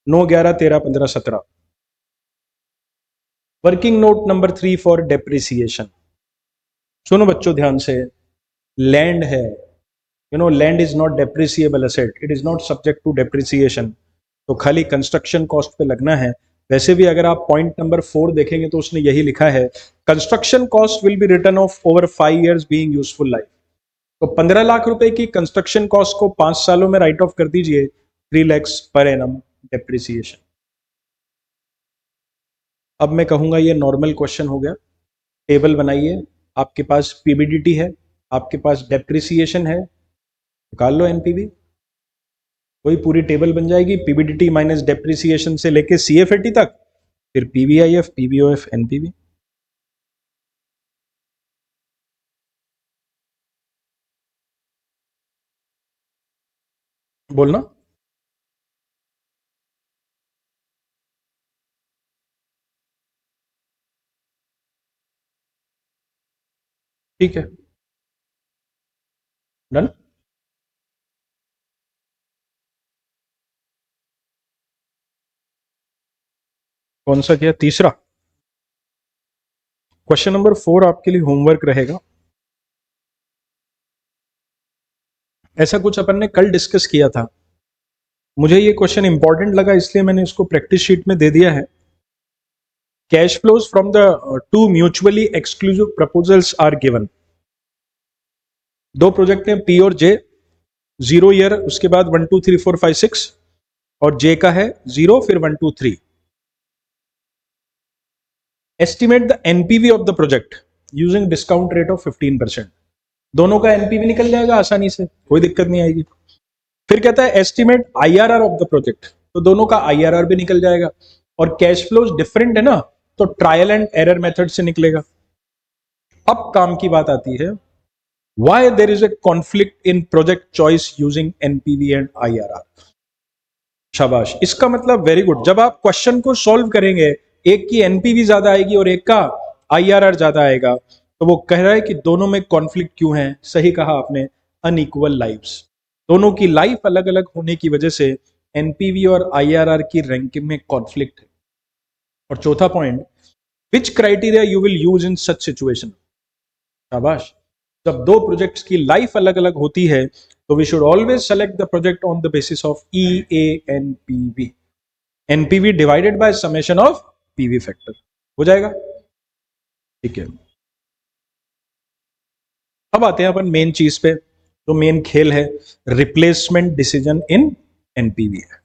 9, 11, 13, 15, 17। Working note number 3 for depreciation. सुनो बच्चों ध्यान से, लैंड है, land is not depreciable asset, it is not subject to depreciation, तो खाली कंस्ट्रक्शन कॉस्ट पे लगना है। वैसे भी अगर आप पॉइंट नंबर 4 देखेंगे तो उसने यही लिखा है, construction cost will be written off over 5 years being useful life. तो 15 लाख रुपए की कंस्ट्रक्शन कॉस्ट को 5 सालों में राइट ऑफ कर दीजिए, 3 lakhs पर एनम डेप्रिसिएशन। अब मैं कहूंगा ये नॉर्मल क्वेश्चन हो गया। टेबल बनाइए, आपके पास पीबीडीटी है, आपके पास डेप्रिसिएशन है, निकाल लो एनपीवी। कोई पूरी टेबल बन जाएगी, पीबीडीटी माइनस डेप्रिसिएशन से लेके सीएफएटी तक, फिर पीवीआईएफ, पीबीओएफ, एनपीवी। बोलना। ठीक है, डन। कौन सा किया? तीसरा। क्वेश्चन नंबर 4 आपके लिए होमवर्क रहेगा। ऐसा कुछ अपन ने कल डिस्कस किया था, मुझे ये क्वेश्चन इंपॉर्टेंट लगा इसलिए मैंने इसको प्रैक्टिस शीट में दे दिया है। Cash flows from the two mutually exclusive proposals are given. दो प्रोजेक्ट हैं पी और जे, 0 ईयर, उसके बाद 1 2 3 4 5 6, और जे का है 0 फिर 1 2 3। Estimate the NPV of the project using discount rate of 15%। दोनों का एनपीवी निकल जाएगा आसानी से, कोई दिक्कत नहीं आएगी। फिर कहता है estimate IRR of the project, तो दोनों का आईआरआर भी निकल जाएगा। और कैश फ्लोज डिफरेंट है ना, तो ट्रायल एंड एरर मेथड से निकलेगा। अब काम की बात आती है, why there is a conflict in project choice using NPV and IRR. शाबाश, इसका मतलब वेरी गुड। जब आप क्वेश्चन को सॉल्व करेंगे, एक की एनपीवी ज्यादा आएगी और एक का आईआरआर ज्यादा आएगा, तो वो कह रहा है कि दोनों में कॉन्फ्लिक्ट क्यों है। सही कहा आपने, अनइक्वल लाइव्स, दोनों की लाइफ अलग अलग होने की वजह से एनपीवी और आईआरआर की रैंकिंग में कॉन्फ्लिक्ट है। और चौथा point, which criteria you will use in such situation. शाबाश, जब दो प्रोजेक्ट्स की लाइफ अलग अलग होती है तो we should always select the project on the basis of E A N P V, NPV divided by summation of PV factor. हो जाएगा? ठीक है। अब आते हैं अपन मेन चीज पे, तो मेन खेल है रिप्लेसमेंट डिसीजन इन एनपीवी है।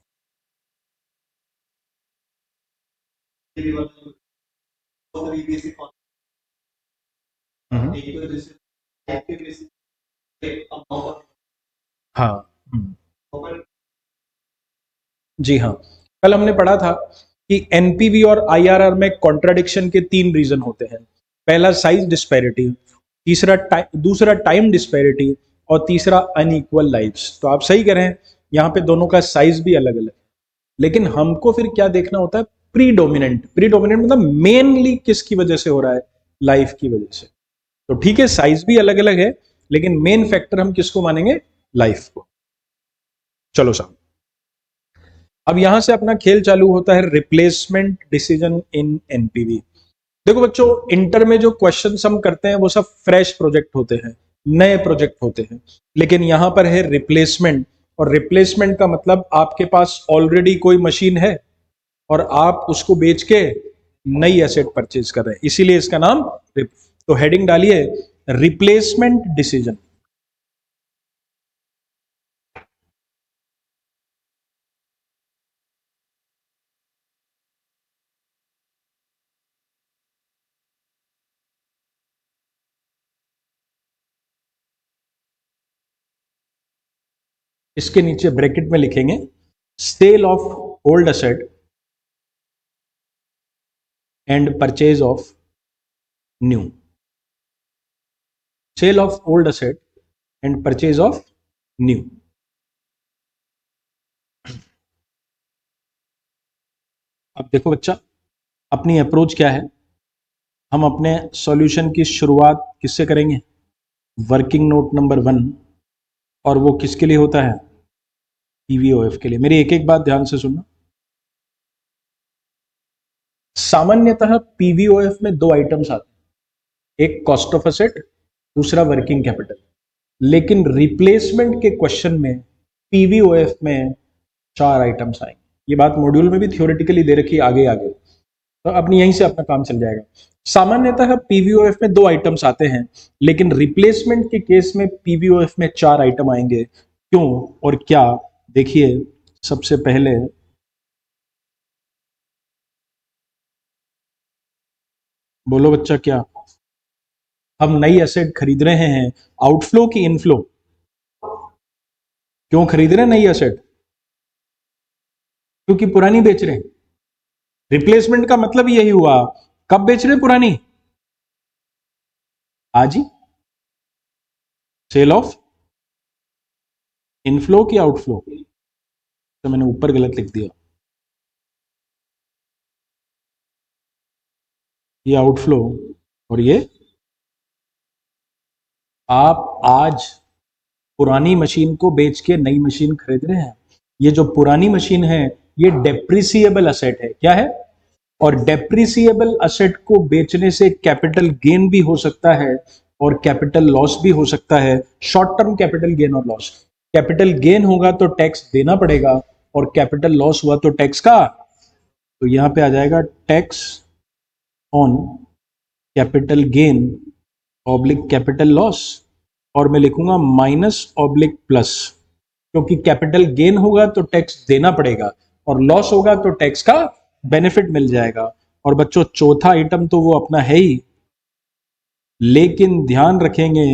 हाँ। जी हाँ, कल हमने पढ़ा था कि एनपीवी और आईआरआर में कॉन्ट्राडिक्शन के 3 रीजन होते हैं। पहला साइज डिस्पैरिटी, दूसरा टाइम डिस्पैरिटी, और तीसरा अनइक्वल लाइव्स। तो आप सही कह रहे हैं, यहाँ पे दोनों का साइज भी अलग अलग। लेकिन हमको फिर क्या देखना होता है, प्रीडोमिनेंट। प्रीडोमिनेंट मतलब मेनली किसकी वजह से हो रहा है, लाइफ की वजह से। तो ठीक है, साइज भी अलग अलग है, लेकिन मेन फैक्टर हम किसको मानेंगे, लाइफ को। चलो साहब, अब यहां से अपना खेल चालू होता है, रिप्लेसमेंट डिसीजन इन एनपीवी। देखो बच्चों, इंटर में जो क्वेश्चन हम करते हैं वो सब फ्रेश प्रोजेक्ट होते हैं, नए प्रोजेक्ट होते हैं। लेकिन यहां पर है रिप्लेसमेंट, और रिप्लेसमेंट का मतलब आपके पास ऑलरेडी कोई मशीन है और आप उसको बेच के नई एसेट परचेज कर रहे हैं, इसीलिए इसका नाम तो हेडिंग डालिए रिप्लेसमेंट डिसीजन। इसके नीचे ब्रैकेट में लिखेंगे sale of old asset and purchase of new. Sale of old asset and purchase of new. अब देखो बच्चा, अपनी अप्रोच क्या है। हम अपने सॉल्यूशन की शुरुआत किससे करेंगे, वर्किंग नोट नंबर 1, और वो किसके लिए होता है, पीवीओएफ के लिए। मेरी एक एक बात ध्यान से सुनना। सामान्यतः पीवीओएफ में दो आइटम्स आते हैं, एक कॉस्ट ऑफ असेट, दूसरा वर्किंग कैपिटल। लेकिन रिप्लेसमेंट के क्वेश्चन में पीवीओएफ में चार आइटम्स आएंगे। ये बात मॉड्यूल में भी थ्योरेटिकली दे रखी है आगे आगे, तो अपनी यहीं से अपना काम चल जाएगा। सामान्यतः पीवीओएफ में दो आइटम्स आते हैं, लेकिन रिप्लेसमेंट के केस में पीवीओएफ में चार आइटम आएंगे। क्यों और क्या, देखिए। सबसे पहले बोलो बच्चा क्या, हम नई एसेट खरीद रहे हैं, आउटफ्लो की इनफ्लो? क्यों खरीद रहे हैं नई एसेट? क्योंकि पुरानी बेच रहे हैं। रिप्लेसमेंट का मतलब यही हुआ। कब बेच रहे हैं पुरानी? आज ही। सेल ऑफ इनफ्लो की आउटफ्लो? तो मैंने ऊपर गलत लिख दिया, ये आउटफ्लो और ये। आप आज पुरानी मशीन को बेच के नई मशीन खरीद रहे हैं। ये जो पुरानी मशीन है ये डेप्रिसिएबल असेट है। क्या है? और डेप्रिसिएबल असेट को बेचने से कैपिटल गेन भी हो सकता है और कैपिटल लॉस भी हो सकता है। शॉर्ट टर्म कैपिटल गेन और लॉस। कैपिटल गेन होगा तो टैक्स देना पड़ेगा, और कैपिटल लॉस हुआ तो टैक्स का, तो यहां पे आ जाएगा tax on capital gain oblique capital loss, और मैं लिखूंगा माइनस ऑब्लिक प्लस। क्योंकि कैपिटल गेन होगा तो टैक्स देना पड़ेगा, और लॉस होगा तो टैक्स का बेनिफिट मिल जाएगा। और बच्चों चौथा आइटम तो वो अपना है ही, लेकिन ध्यान रखेंगे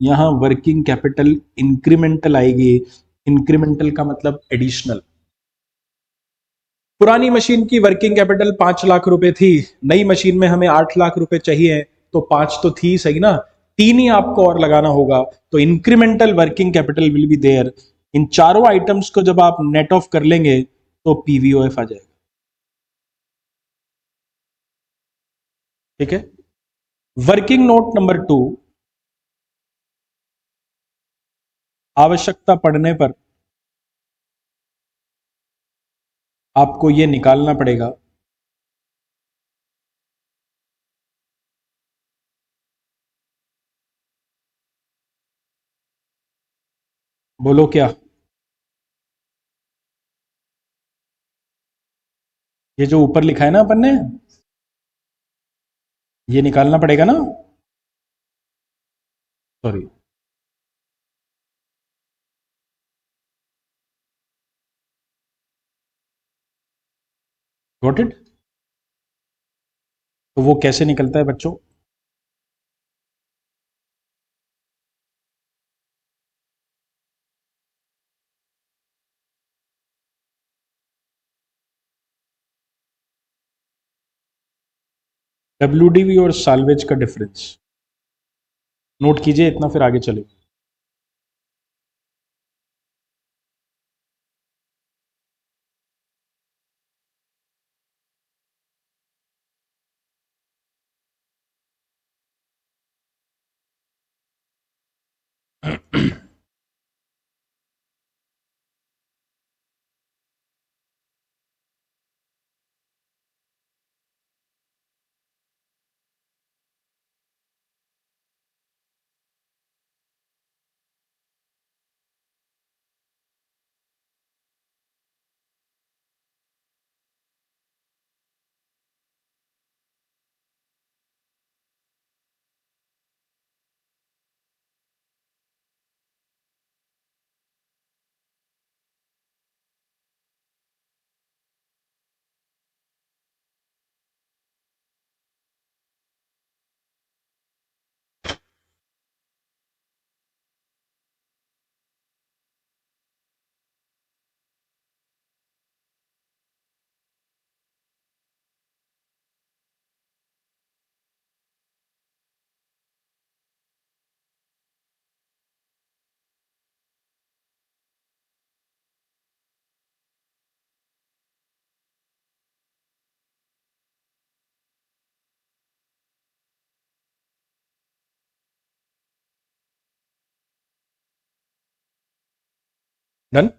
यहां वर्किंग कैपिटल इंक्रीमेंटल आएगी। इंक्रीमेंटल का मतलब एडिशनल। पुरानी मशीन की वर्किंग कैपिटल 5 लाख रुपए थी, नई मशीन में हमें 8 लाख रुपए चाहिए, तो 5 तो थी सही ना, 3 ही आपको और लगाना होगा, तो incremental working capital will be there. इन चारों आइटम्स को जब आप नेट ऑफ कर लेंगे तो पीवीओएफ आ जाएगा। ठीक है। वर्किंग नोट नंबर 2, आवश्यकता पड़ने पर आपको यह निकालना पड़ेगा। बोलो क्या? ये जो ऊपर लिखा है ना अपन ने, ये निकालना पड़ेगा ना? Sorry, got it? तो वो कैसे निकलता है बच्चों? डब्ल्यूडीवी और साल्वेज का डिफरेंस नोट कीजिए, इतना फिर आगे चले। Done.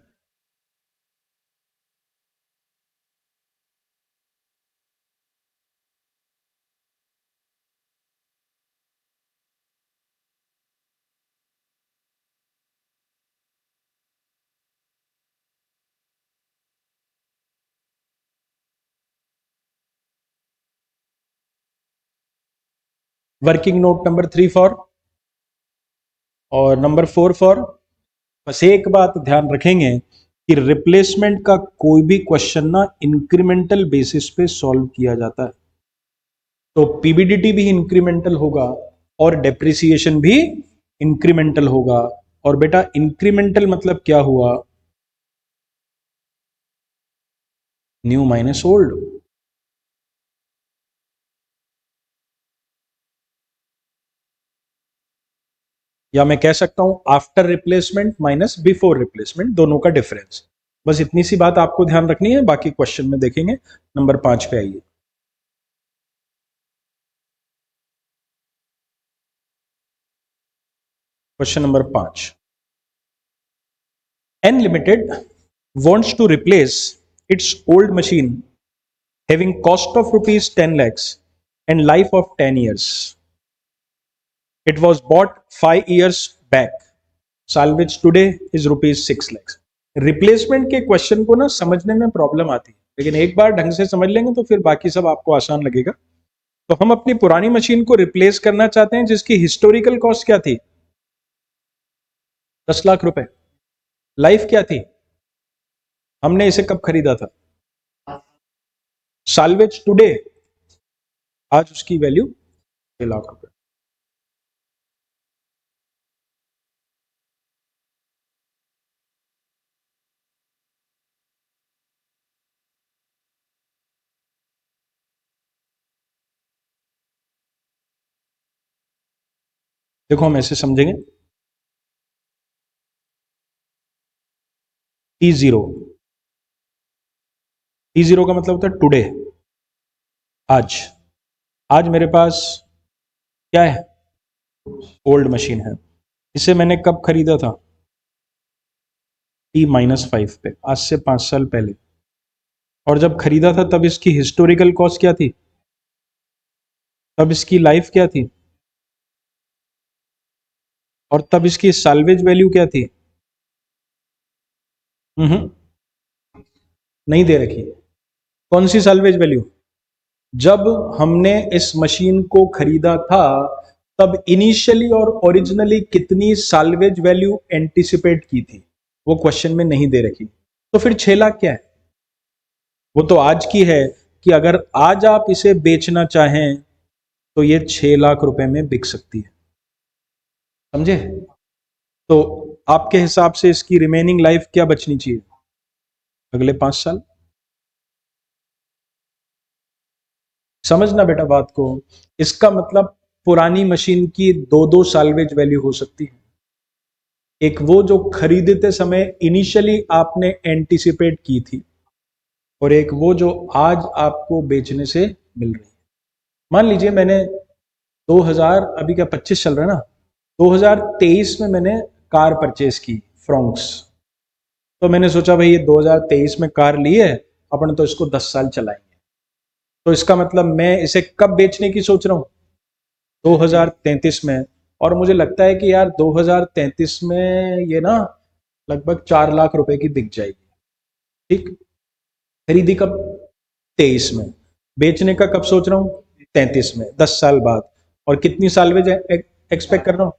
Working note number 3 for, और नंबर 4 फॉर। बस एक बात ध्यान रखेंगे कि रिप्लेसमेंट का कोई भी क्वेश्चन ना इंक्रीमेंटल बेसिस पे सॉल्व किया जाता है। तो पीबीडीटी भी इंक्रीमेंटल होगा और डेप्रिसिएशन भी इंक्रीमेंटल होगा। और बेटा इंक्रीमेंटल मतलब क्या हुआ? New minus old. या मैं कह सकता हूं after replacement minus before replacement, दोनों का डिफरेंस। बस इतनी सी बात आपको ध्यान रखनी है, बाकी क्वेश्चन में देखेंगे। नंबर 5 पे आइए। Question number 5, N Limited wants to replace its old machine having cost of rupees 10 lakhs and life of 10 years. It was bought 5 years back. Salvage today is rupees 6 lakhs. Replacement के question को ना समझने में problem आती है, लेकिन एक बार ढंग से समझ लेंगे तो फिर बाकी सब आपको आसान लगेगा। तो हम अपनी पुरानी मशीन को रिप्लेस करना चाहते हैं जिसकी हिस्टोरिकल कॉस्ट क्या थी? 10 लाख रुपए। लाइफ क्या थी? हमने इसे कब खरीदा था? साल्वेज टुडे, आज उसकी वैल्यू 6 लाख रुपए। देखो हम ऐसे समझेंगे, T0, T0 का मतलब होता है टुडे, आज। आज मेरे पास क्या है? ओल्ड मशीन है। इसे मैंने कब खरीदा था? T-5 पे, आज से 5 साल पहले। और जब खरीदा था तब इसकी हिस्टोरिकल कॉस्ट क्या थी? तब इसकी लाइफ क्या थी? और तब इसकी साल्वेज वैल्यू क्या थी? नहीं दे रखी। कौन सी साल्वेज वैल्यू? जब हमने इस मशीन को खरीदा था तब इनिशियली और ओरिजिनली कितनी साल्वेज वैल्यू एंटिसिपेट की थी, वो क्वेश्चन में नहीं दे रखी। तो फिर 6 लाख क्या है? वो तो आज की है कि अगर आज आप इसे बेचना चाहें तो ये 6 लाख रुपए में बिक सकती है। समझे? तो आपके हिसाब से इसकी रिमेनिंग लाइफ क्या बचनी चाहिए? अगले 5 साल। समझना बेटा बात को। इसका मतलब पुरानी मशीन की दो दो साल्वेज वैल्यू हो सकती है। एक वो जो खरीदते समय इनिशियली आपने एंटिसिपेट की थी, और एक वो जो आज आपको बेचने से मिल रही है। मान लीजिए मैंने 2000, अभी क्या 25 चल रहा है ना, 2023 में मैंने कार परचेज की, फ्रॉन्क्स। तो मैंने सोचा भाई ये 2023 में कार ली है, अपन तो इसको 10 साल चलाएंगे। तो इसका मतलब मैं इसे कब बेचने की सोच रहा हूं? 2033 में। और मुझे लगता है कि यार 2033 में ये ना लगभग 4 लाख रुपए की बिक जाएगी। ठीक। खरीदी कब? 23 में। बेचने का कब सोच रहा हूँ? 33 में, 10 साल बाद। और कितनी सालवेज एक्सपेक्ट कर रहा हूँ?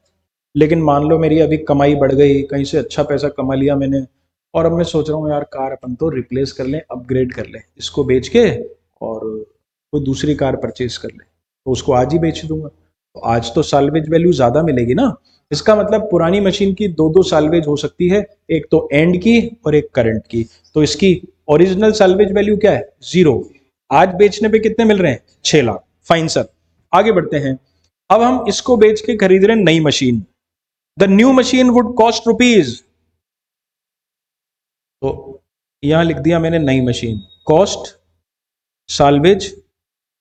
लेकिन मान लो मेरी अभी कमाई बढ़ गई, कहीं से अच्छा पैसा कमा लिया मैंने, और अब मैं सोच रहा हूँ यार कार अपन तो रिप्लेस कर लें, अपग्रेड कर लें, इसको बेच के और कोई दूसरी कार परचेज कर लें, तो उसको आज ही बेच दूंगा। तो आज तो साल्वेज वैल्यू ज्यादा मिलेगी ना। इसका मतलब पुरानी मशीन की दो दो साल्वेज हो सकती है, एक तो एंड की और एक करंट की। तो इसकी ओरिजिनल साल्वेज वैल्यू क्या है? 0। आज बेचने पे कितने मिल रहे हैं? 6 लाख। फाइन सर, आगे बढ़ते हैं। अब हम इसको बेच के खरीद रहे हैं नई machine. The new machine would cost rupees, तो यहां लिख दिया मैंने नई मशीन, कॉस्ट, साल्वेज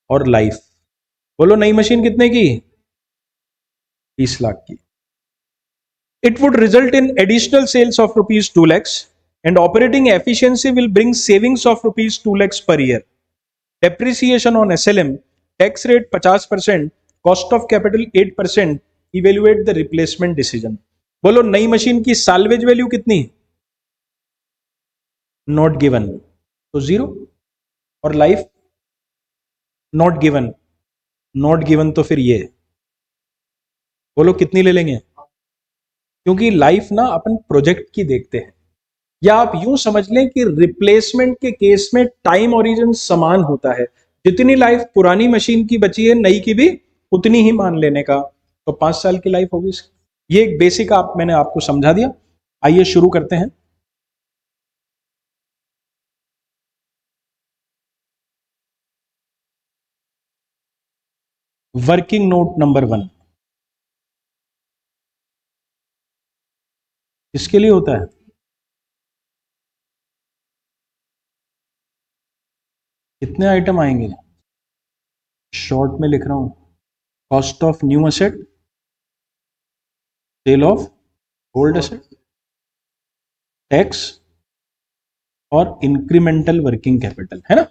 और लाइफ। बोलो नई मशीन कितने की? 20 लाख की। It would result in additional sales of rupees 2 lakhs, and operating efficiency will bring savings of rupees 2 lakhs per year. Depreciation on SLM, tax rate 50%, cost of capital 8%. Evaluate the replacement decision. बोलो नई machine की salvage value कितनी? Not given, तो 0। और life not given, not given तो फिर ये। बोलो कितनी ले लेंगे? क्योंकि लाइफ ना अपन प्रोजेक्ट की देखते हैं, या आप यूं समझ लें कि रिप्लेसमेंट के केस में टाइम ओरिजिन समान होता है। जितनी लाइफ पुरानी मशीन की बची है, नई की भी उतनी ही मान लेने का, तो 5 साल की लाइफ होगी इसकी। ये एक बेसिक मैंने आपको समझा दिया। आइए शुरू करते हैं। वर्किंग नोट नंबर 1 किसके लिए होता है? कितने आइटम आएंगे? शॉर्ट में लिख रहा हूं, cost of new asset, sale of old asset, tax और इंक्रीमेंटल वर्किंग कैपिटल, है ना?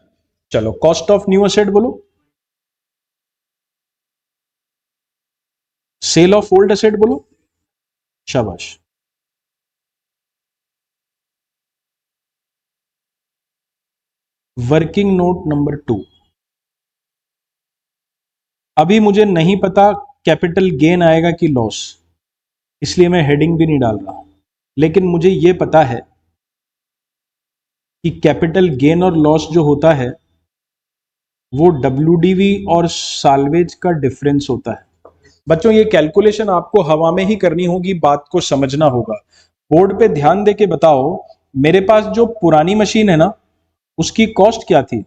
चलो कॉस्ट ऑफ न्यू असेट बोलो, सेल ऑफ ओल्ड असेट बोलो। शाबाश। वर्किंग नोट नंबर 2, अभी मुझे नहीं पता कैपिटल गेन आएगा कि लॉस, इसलिए मैं हेडिंग भी नहीं डाल रहा, लेकिन मुझे यह पता है कि कैपिटल गेन और लॉस जो होता है वो WDV और साल्वेज का डिफरेंस होता है। बच्चों ये कैलकुलेशन आपको हवा में ही करनी होगी, बात को समझना होगा। बोर्ड पे ध्यान दे के बताओ, मेरे पास जो पुरानी मशीन है ना, उसकी कॉस्ट क्या थी,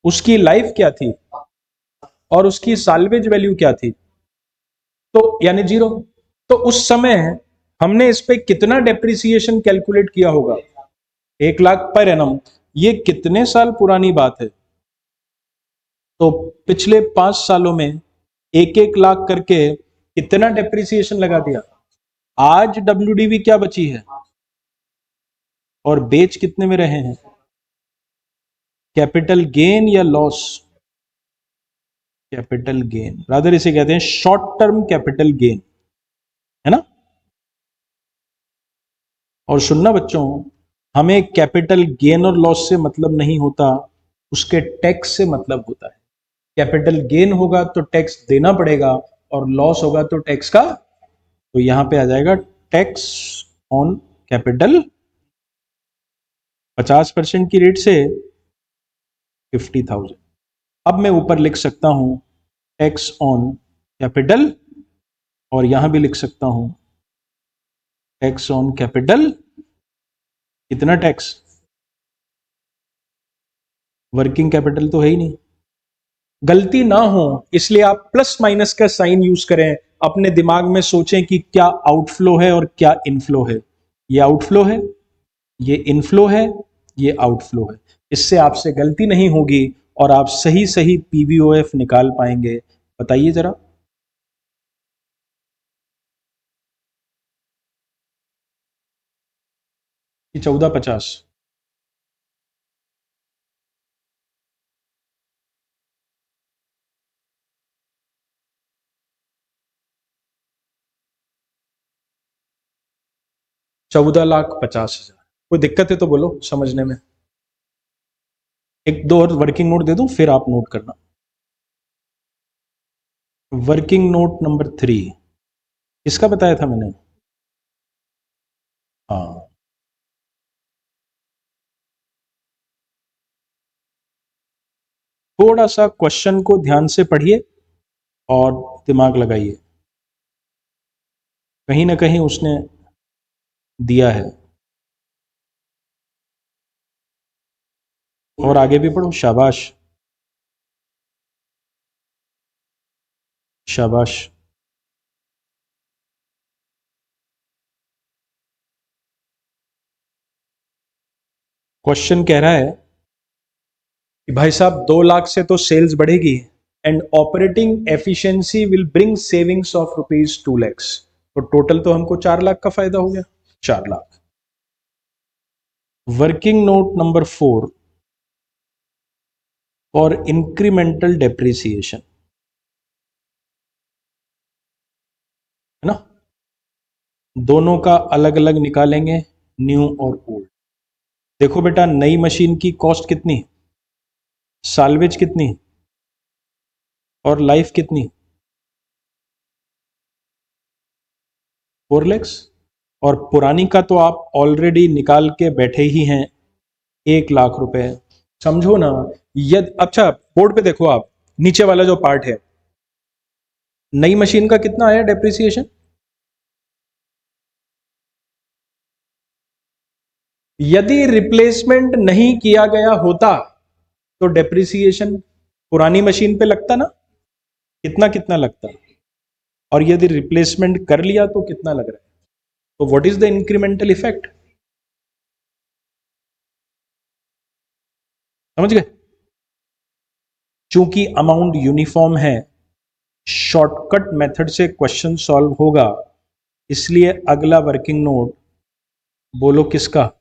उसकी लाइफ क्या थी, और उसकी साल्वेज वैल्यू क्या थी? तो यानी 0। तो उस समय हमने इस पे कितना डेप्रिसिएशन कैलकुलेट किया होगा? 1 लाख पर एनम। ये कितने साल पुरानी बात है? तो पिछले 5 सालों में 1-1 लाख करके कितना डेप्रिसिएशन लगा दिया। आज WDV क्या बची है और बेच कितने में रहे हैं? कैपिटल गेन या लॉस? कैपिटल गेन, रादर इसे कहते हैं शॉर्ट टर्म कैपिटल गेन, है ना? और सुनना बच्चों, हमें कैपिटल गेन और लॉस से मतलब नहीं होता, उसके टैक्स से मतलब होता है। कैपिटल गेन होगा तो टैक्स देना पड़ेगा, और लॉस होगा तो टैक्स का, तो यहां पे आ जाएगा टैक्स ऑन कैपिटल 50% की रेट से 50,000। अब मैं ऊपर लिख सकता हूं टैक्स ऑन कैपिटल, और यहां भी लिख सकता हूं टैक्स ऑन कैपिटल। कितना टैक्स? वर्किंग कैपिटल तो है ही नहीं। गलती ना हो इसलिए आप प्लस माइनस का साइन यूज करें, अपने दिमाग में सोचें कि क्या आउटफ्लो है और क्या इनफ्लो है। ये आउटफ्लो है, ये इनफ्लो है, ये आउटफ्लो है। इससे आपसे गलती नहीं होगी और आप सही सही PVOF निकाल पाएंगे। बताइए जरा। कि 1450। 14,50,000। कोई दिक्कत है तो बोलो समझने में। एक दो और वर्किंग नोट दे दूं फिर आप नोट करना। वर्किंग नोट नंबर 3 किसका बताया था मैंने? हाँ, थोड़ा सा क्वेश्चन को ध्यान से पढ़िए और दिमाग लगाइए, कहीं ना कहीं उसने दिया है। और आगे भी पढ़ो। शाबाश, शाबाश। क्वेश्चन कह रहा है कि भाई साहब 2 लाख से तो सेल्स बढ़ेगी, and operating efficiency will bring savings of ₹2 lakhs। तो टोटल तो हमको 4 लाख का फायदा हो गया। 4 lakh. Working note number 4 for incremental depreciation, है ना? दोनों का अलग अलग निकालेंगे, न्यू और ओल्ड। देखो बेटा, नई मशीन की कॉस्ट कितनी, साल्वेज कितनी, और लाइफ कितनी? 4 lakhs, और पुरानी का तो आप ऑलरेडी निकाल के बैठे ही हैं 1 लाख रुपए। समझो ना, यदि अच्छा बोर्ड पे देखो आप, नीचे वाला जो पार्ट है, नई मशीन का कितना आया डेप्रिसिएशन? यदि रिप्लेसमेंट नहीं किया गया होता तो डेप्रिसिएशन पुरानी मशीन पे लगता ना, कितना कितना लगता, और यदि रिप्लेसमेंट कर लिया तो कितना लग रहा है? तो what is the incremental effect? समझ गए? चूंकि अमाउंट यूनिफॉर्म है, शॉर्टकट मेथड से क्वेश्चन सॉल्व होगा, इसलिए अगला वर्किंग नोट बोलो किसका?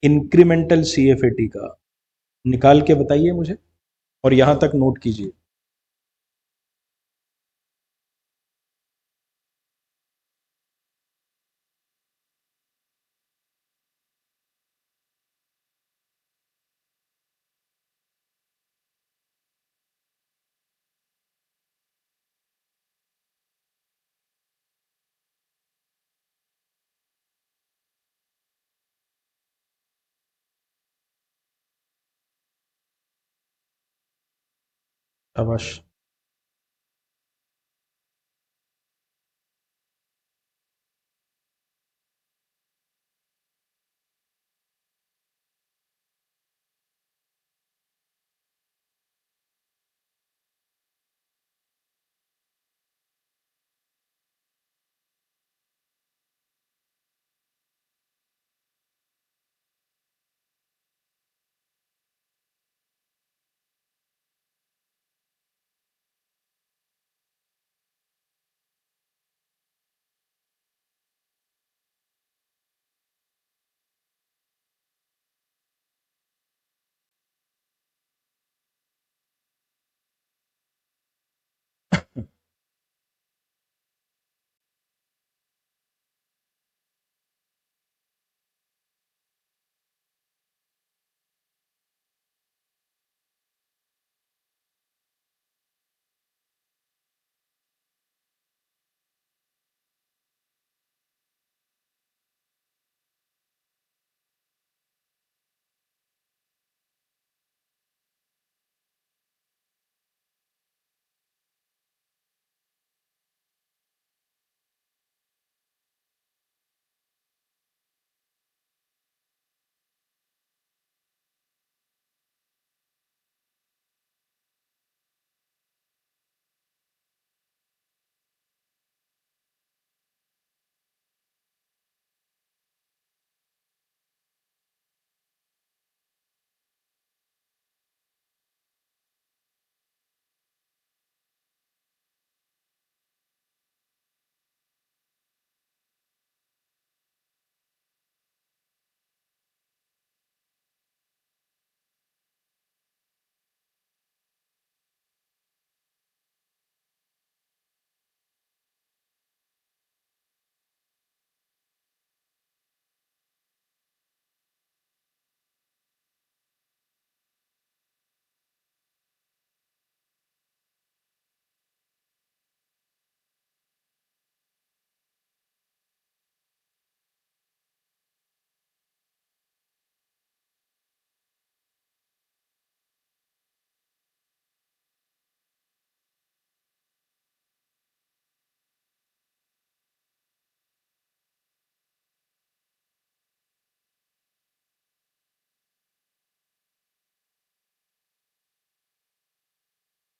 इंक्रीमेंटल सीएफएटी का। निकाल के बताइए मुझे, और यहां तक नोट कीजिए। शाबाश।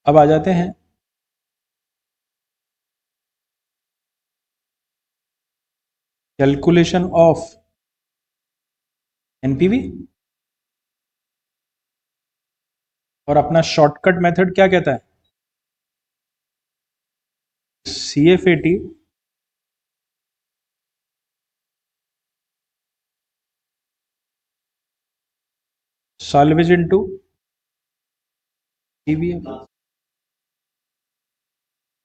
अब आ जाते हैं कैलकुलेशन ऑफ एनपीवी, और अपना शॉर्टकट मेथड क्या कहता है? सीएफएटी सॉल्वेज इनटू पीवीएफ,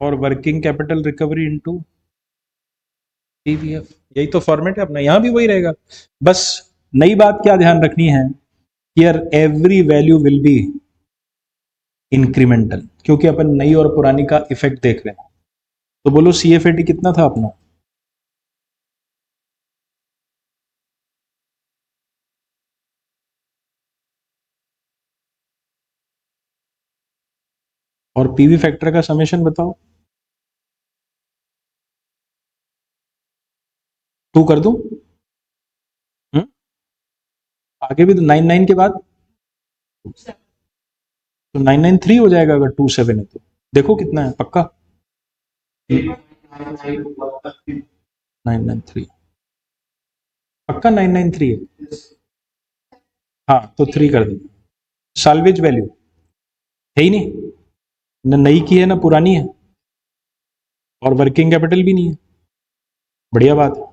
और working capital recovery into PVF. यही तो फॉर्मेट है अपना, यहां भी वही रहेगा। बस नई बात क्या ध्यान रखनी है, here every value will be incremental, क्योंकि अपन नई और पुरानी का इफेक्ट देख रहे हैं। तो बोलो सीएफएटी कितना था अपना? और पीवी फैक्टर का समेशन बताओ। 2 कर दूं? आगे भी तो 99 के बाद तो 993 हो जाएगा अगर 27 है तो। देखो कितना है पक्का? 993 पक्का 993 है। हाँ तो 3 कर दें। साल्वेज वैल्यू है ही नहीं, न नई की है ना पुरानी है, और वर्किंग कैपिटल भी नहीं है। बढ़िया बात है।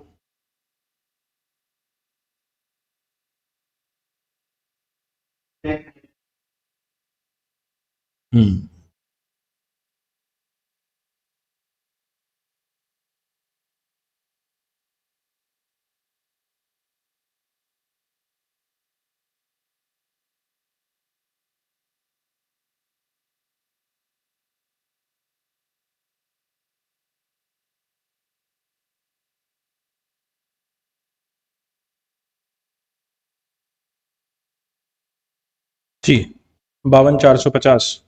जी 52,450।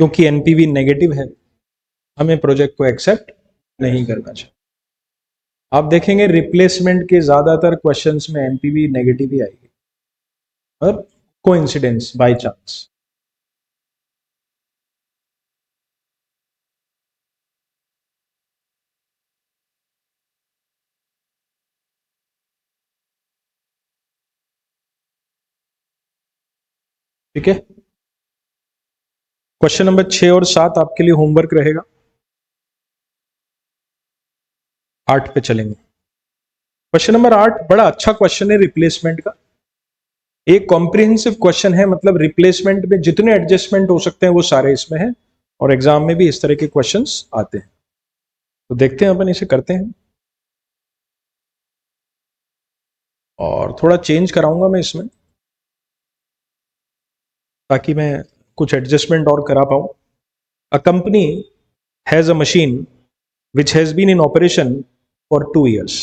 क्योंकि एनपीवी नेगेटिव है, हमें प्रोजेक्ट को एक्सेप्ट नहीं करना चाहिए। आप देखेंगे रिप्लेसमेंट के ज्यादातर क्वेश्चंस में एनपीवी नेगेटिव ही आएगी, और कोइंसिडेंस बाय चांस। ठीक है, क्वेश्चन नंबर 6 और 7 आपके लिए होमवर्क रहेगा। 8 पे चलेंगे। क्वेश्चन नंबर 8 बड़ा अच्छा क्वेश्चन है रिप्लेसमेंट का। एक कॉम्प्रिहेंसिव क्वेश्चन है, मतलब रिप्लेसमेंट में जितने एडजस्टमेंट हो सकते हैं वो सारे इसमें हैं, और एग्जाम में भी इस तरह के क्वेश्चंस आते हैं। तो देखते हैं अपन इसे करते हैं, और थोड़ा चेंज कराऊंगा मैं इसमें ताकि मैं कुछ एडजस्टमेंट और करा पाऊं। A company has a machine which has been in operation for 2 years.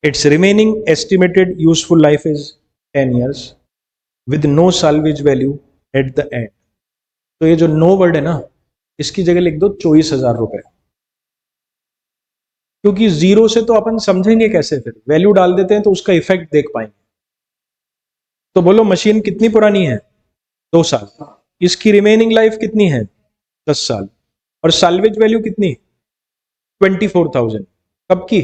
Its remaining estimated useful life is 10 years with no salvage value at the end. तो ये जो नो वर्ड है ना, इसकी जगह लिख दो 24,000 रुपए, क्योंकि जीरो से तो अपन समझेंगे कैसे, फिर वैल्यू डाल देते हैं तो उसका इफेक्ट देख पाएंगे। तो बोलो मशीन कितनी पुरानी है? 2 साल। इसकी रिमेनिंग लाइफ कितनी है? 10 साल। और साल्वेज वैल्यू कितनी? 24,000। कब की?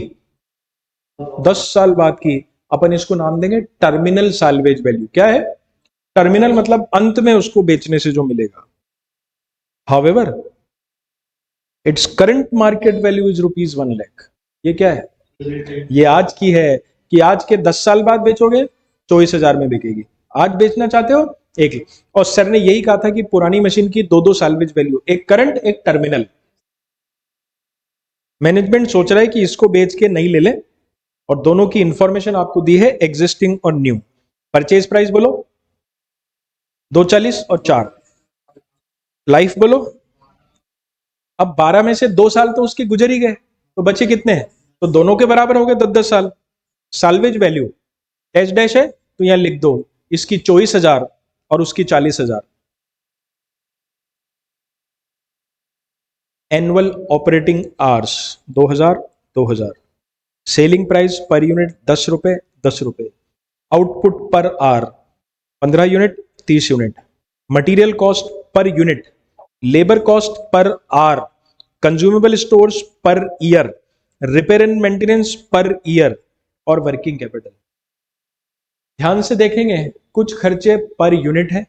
10 साल बाद की। अपन इसको नाम देंगे टर्मिनल साल्वेज वैल्यू। क्या है? टर्मिनल मतलब अंत में उसको बेचने से जो मिलेगा। However its current market value is ₹1,00,000। ये क्या है? ये आज की है, कि आज के 10 साल बाद बेचोगे 24,000 में बिकेगी। आज बेचना चाहते हो 1,00,000। और सर ने यही कहा था कि पुरानी मशीन की दो दो साल्वेज वैल्यू, एक करंट एक टर्मिनल। मैनेजमेंट सोच रहा है कि इसको बेच के नई ले ले, और दोनों की इंफॉर्मेशन आपको दी है एग्जिस्टिंग और न्यू। परचेज प्राइस बोलो 240 और 4। लाइफ बोलो, अब 12 में से 2 साल तो उसके गुजर ही गए, तो बचे कितने हैं? तो दोनों के बराबर हो गए 10-10 साल। साल्वेज वैल्यू डैश डैश है तो यहां लिख दो, इसकी 24,000 और उसकी 40,000। Annual operating hours 2,000 selling price per unit 10 रुपए 10 रुपए। Output per hour 15 unit 30 unit. Material cost per unit labour cost per hour, consumable stores per year, repair and maintenance per year और वर्किंग कैपिटल। ध्यान से देखेंगे कुछ खर्चे per unit है,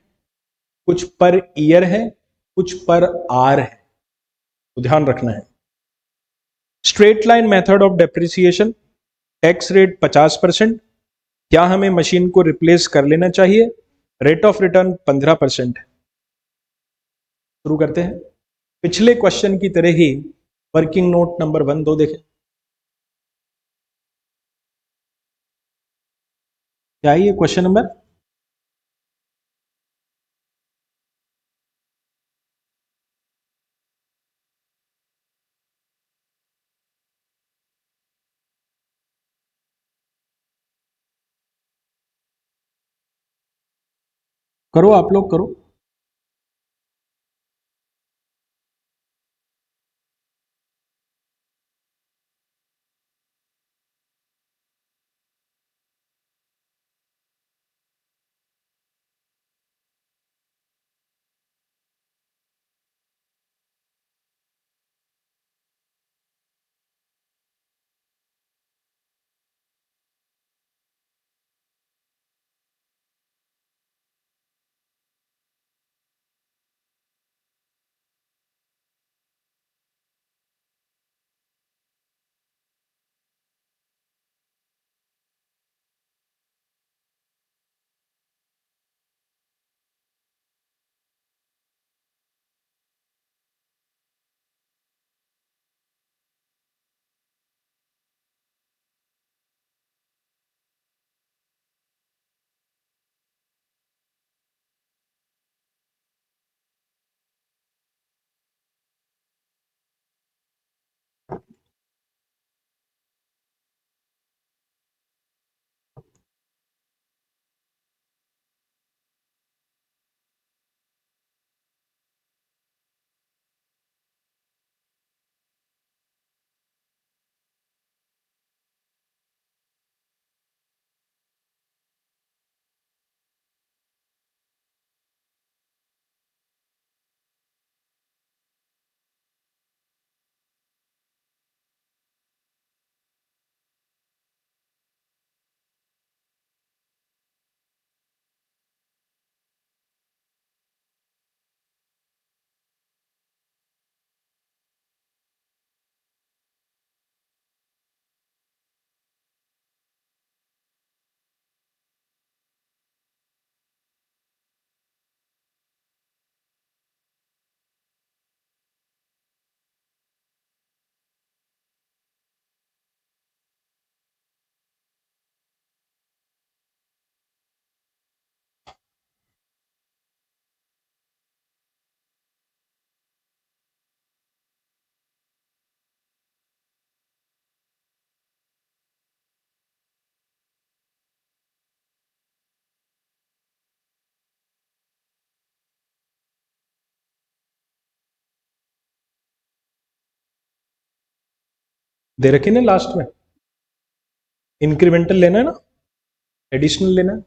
कुछ पर ईयर है, कुछ पर आर है, तो ध्यान रखना है। Straight line method of depreciation, tax rate 50%। क्या हमें मशीन को रिप्लेस कर लेना चाहिए? रेट ऑफ रिटर्न 15% है। शुरू करते हैं। पिछले क्वेश्चन की तरह ही वर्किंग नोट नंबर 1 2 देखें। क्या है ये क्वेश्चन नंबर? करो, आप लोग करो। दे रखे ना लास्ट में। इंक्रीमेंटल लेना है ना, एडिशनल लेना है?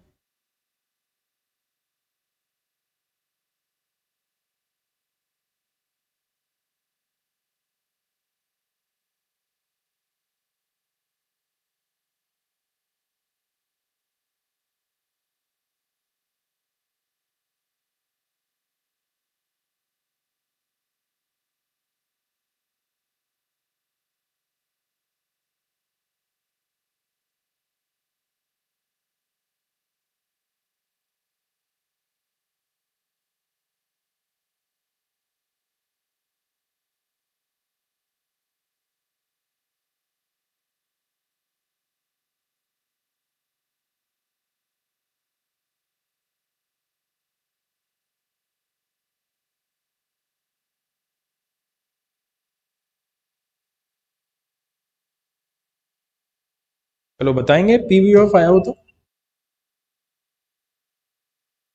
चलो बताएंगे, पीवी ऑफ आया हो तो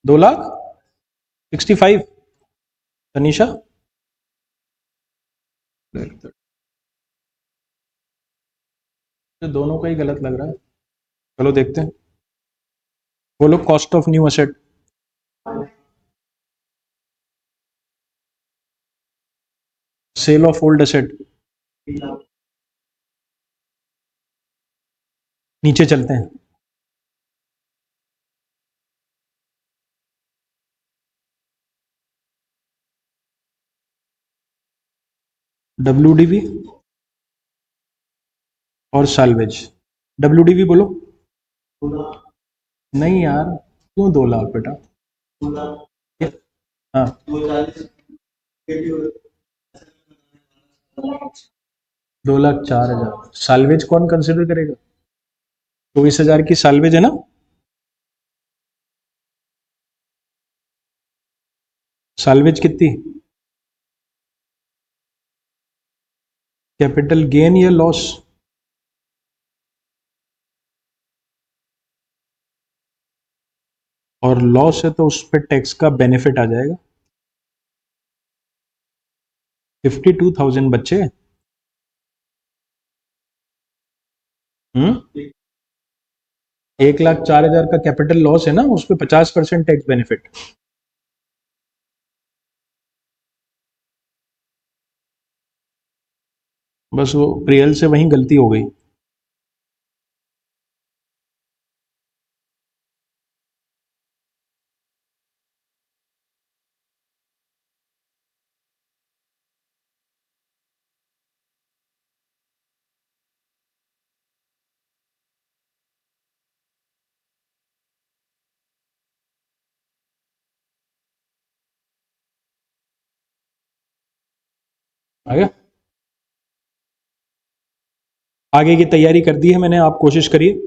2,65,000। तनीषा, तो दोनों का ही गलत लग रहा है। चलो देखते हैं। बोलो cost of new asset. Sale of old asset, नीचे चलते हैं। WDV और साल्वेज। WDV बोलो। नहीं यार, क्यों 2 लाख बेटा? हाँ, 2,04,000 साल्वेज कौन कंसिडर करेगा? 24,000 की साल्वेज है ना? साल्वेज कितनी? कैपिटल गेन या लॉस? और लॉस है तो उस पर टैक्स का बेनिफिट आ जाएगा। 52,000 बच्चे। 1,04,000 का कैपिटल लॉस है ना, उस पर 50% टैक्स बेनिफिट। बस वो प्रियल से वहीं गलती हो गई। आ गया? आगे की तैयारी कर दी है मैंने, आप कोशिश करिए।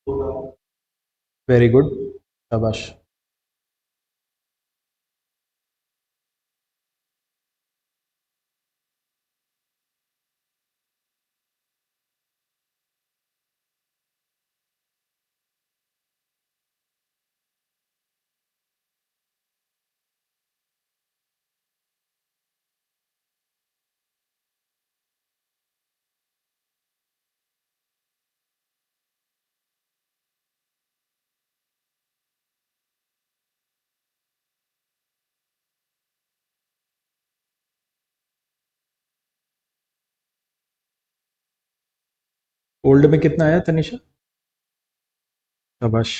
वेरी गुड, शाबाश। ओल्ड में कितना आया तनिषा? शाबाश।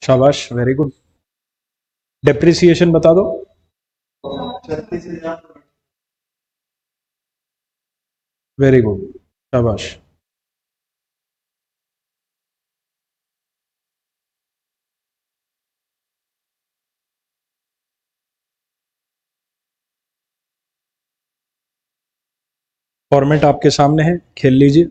शाबाश, वेरी गुड। डेप्रिसिएशन बता दो। वेरी गुड, शाबाश। फॉर्मेट आपके सामने है, खेल लीजिए।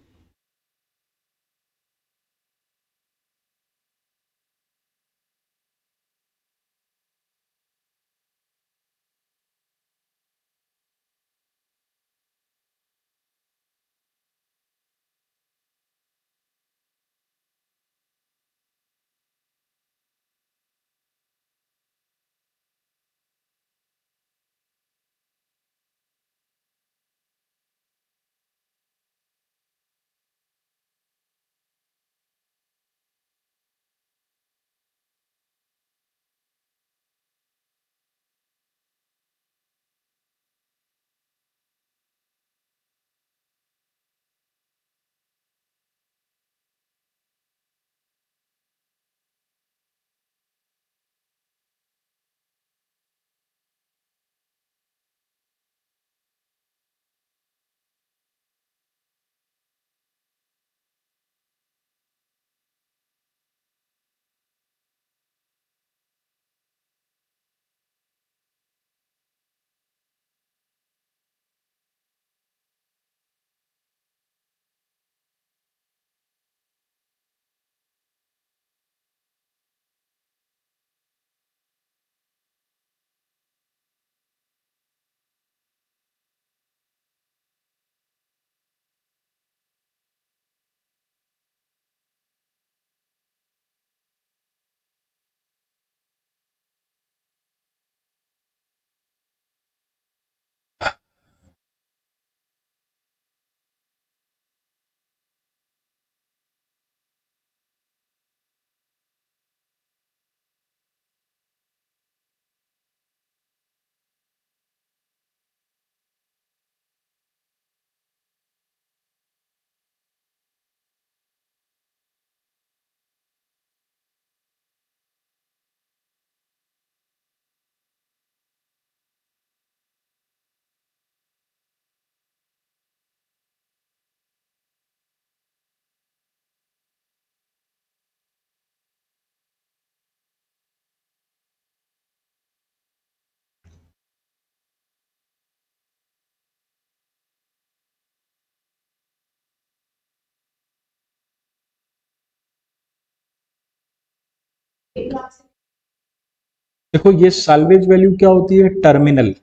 देखो ये साल्वेज वैल्यू क्या होती है, टर्मिनल,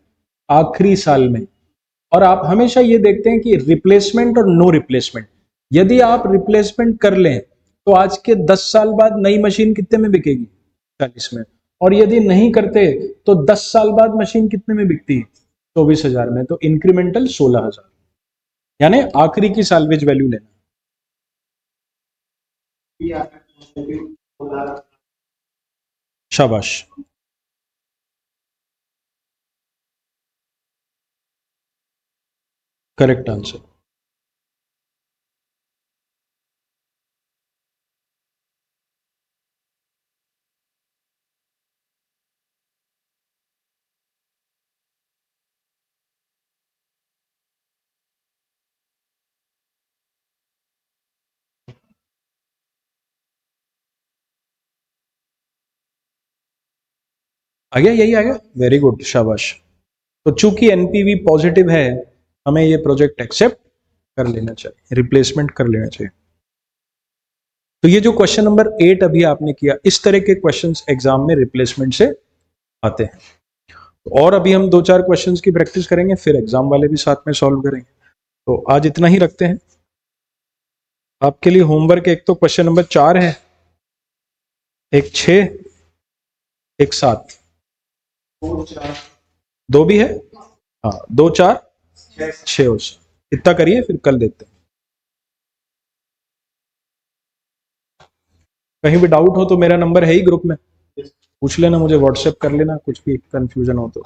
आखिरी साल में। और आप हमेशा ये देखते हैं कि रिप्लेसमेंट और नो रिप्लेसमेंट, यदि आप रिप्लेसमेंट कर लें तो आज के 10 साल बाद नई मशीन कितने में बिकेगी, 40 में। और यदि नहीं करते तो 10 साल बाद मशीन कितने में बिकती है, 24,000 में। तो इंक्रीमेंटल 16,000, यानी आखिरी की साल्वेज वैल्यू लेना। शाबाश, करेक्ट आंसर। आ गया, यही आ गया, वेरी गुड, शाबाश। तो चूंकि एनपीवी पॉजिटिव है, हमें ये प्रोजेक्ट एक्सेप्ट कर लेना चाहिए, रिप्लेसमेंट कर लेना चाहिए। तो ये जो क्वेश्चन नंबर 8 अभी आपने किया, इस तरह के क्वेश्चंस एग्जाम में रिप्लेसमेंट से आते हैं। और अभी हम 2-4 क्वेश्चंस की प्रैक्टिस करेंगे, फिर एग्जाम वाले भी साथ में सॉल्व करेंगे। तो आज इतना ही रखते हैं। आपके लिए होमवर्क, एक तो क्वेश्चन नंबर 4 है, एक 6, एक 7, 2 भी है, हाँ 2, 4, 6 और 7, इतना करिए फिर कल देखते हैं। कहीं भी डाउट हो तो मेरा नंबर है ही ग्रुप में, पूछ लेना, मुझे व्हाट्सएप कर लेना, कुछ भी कंफ्यूजन हो तो।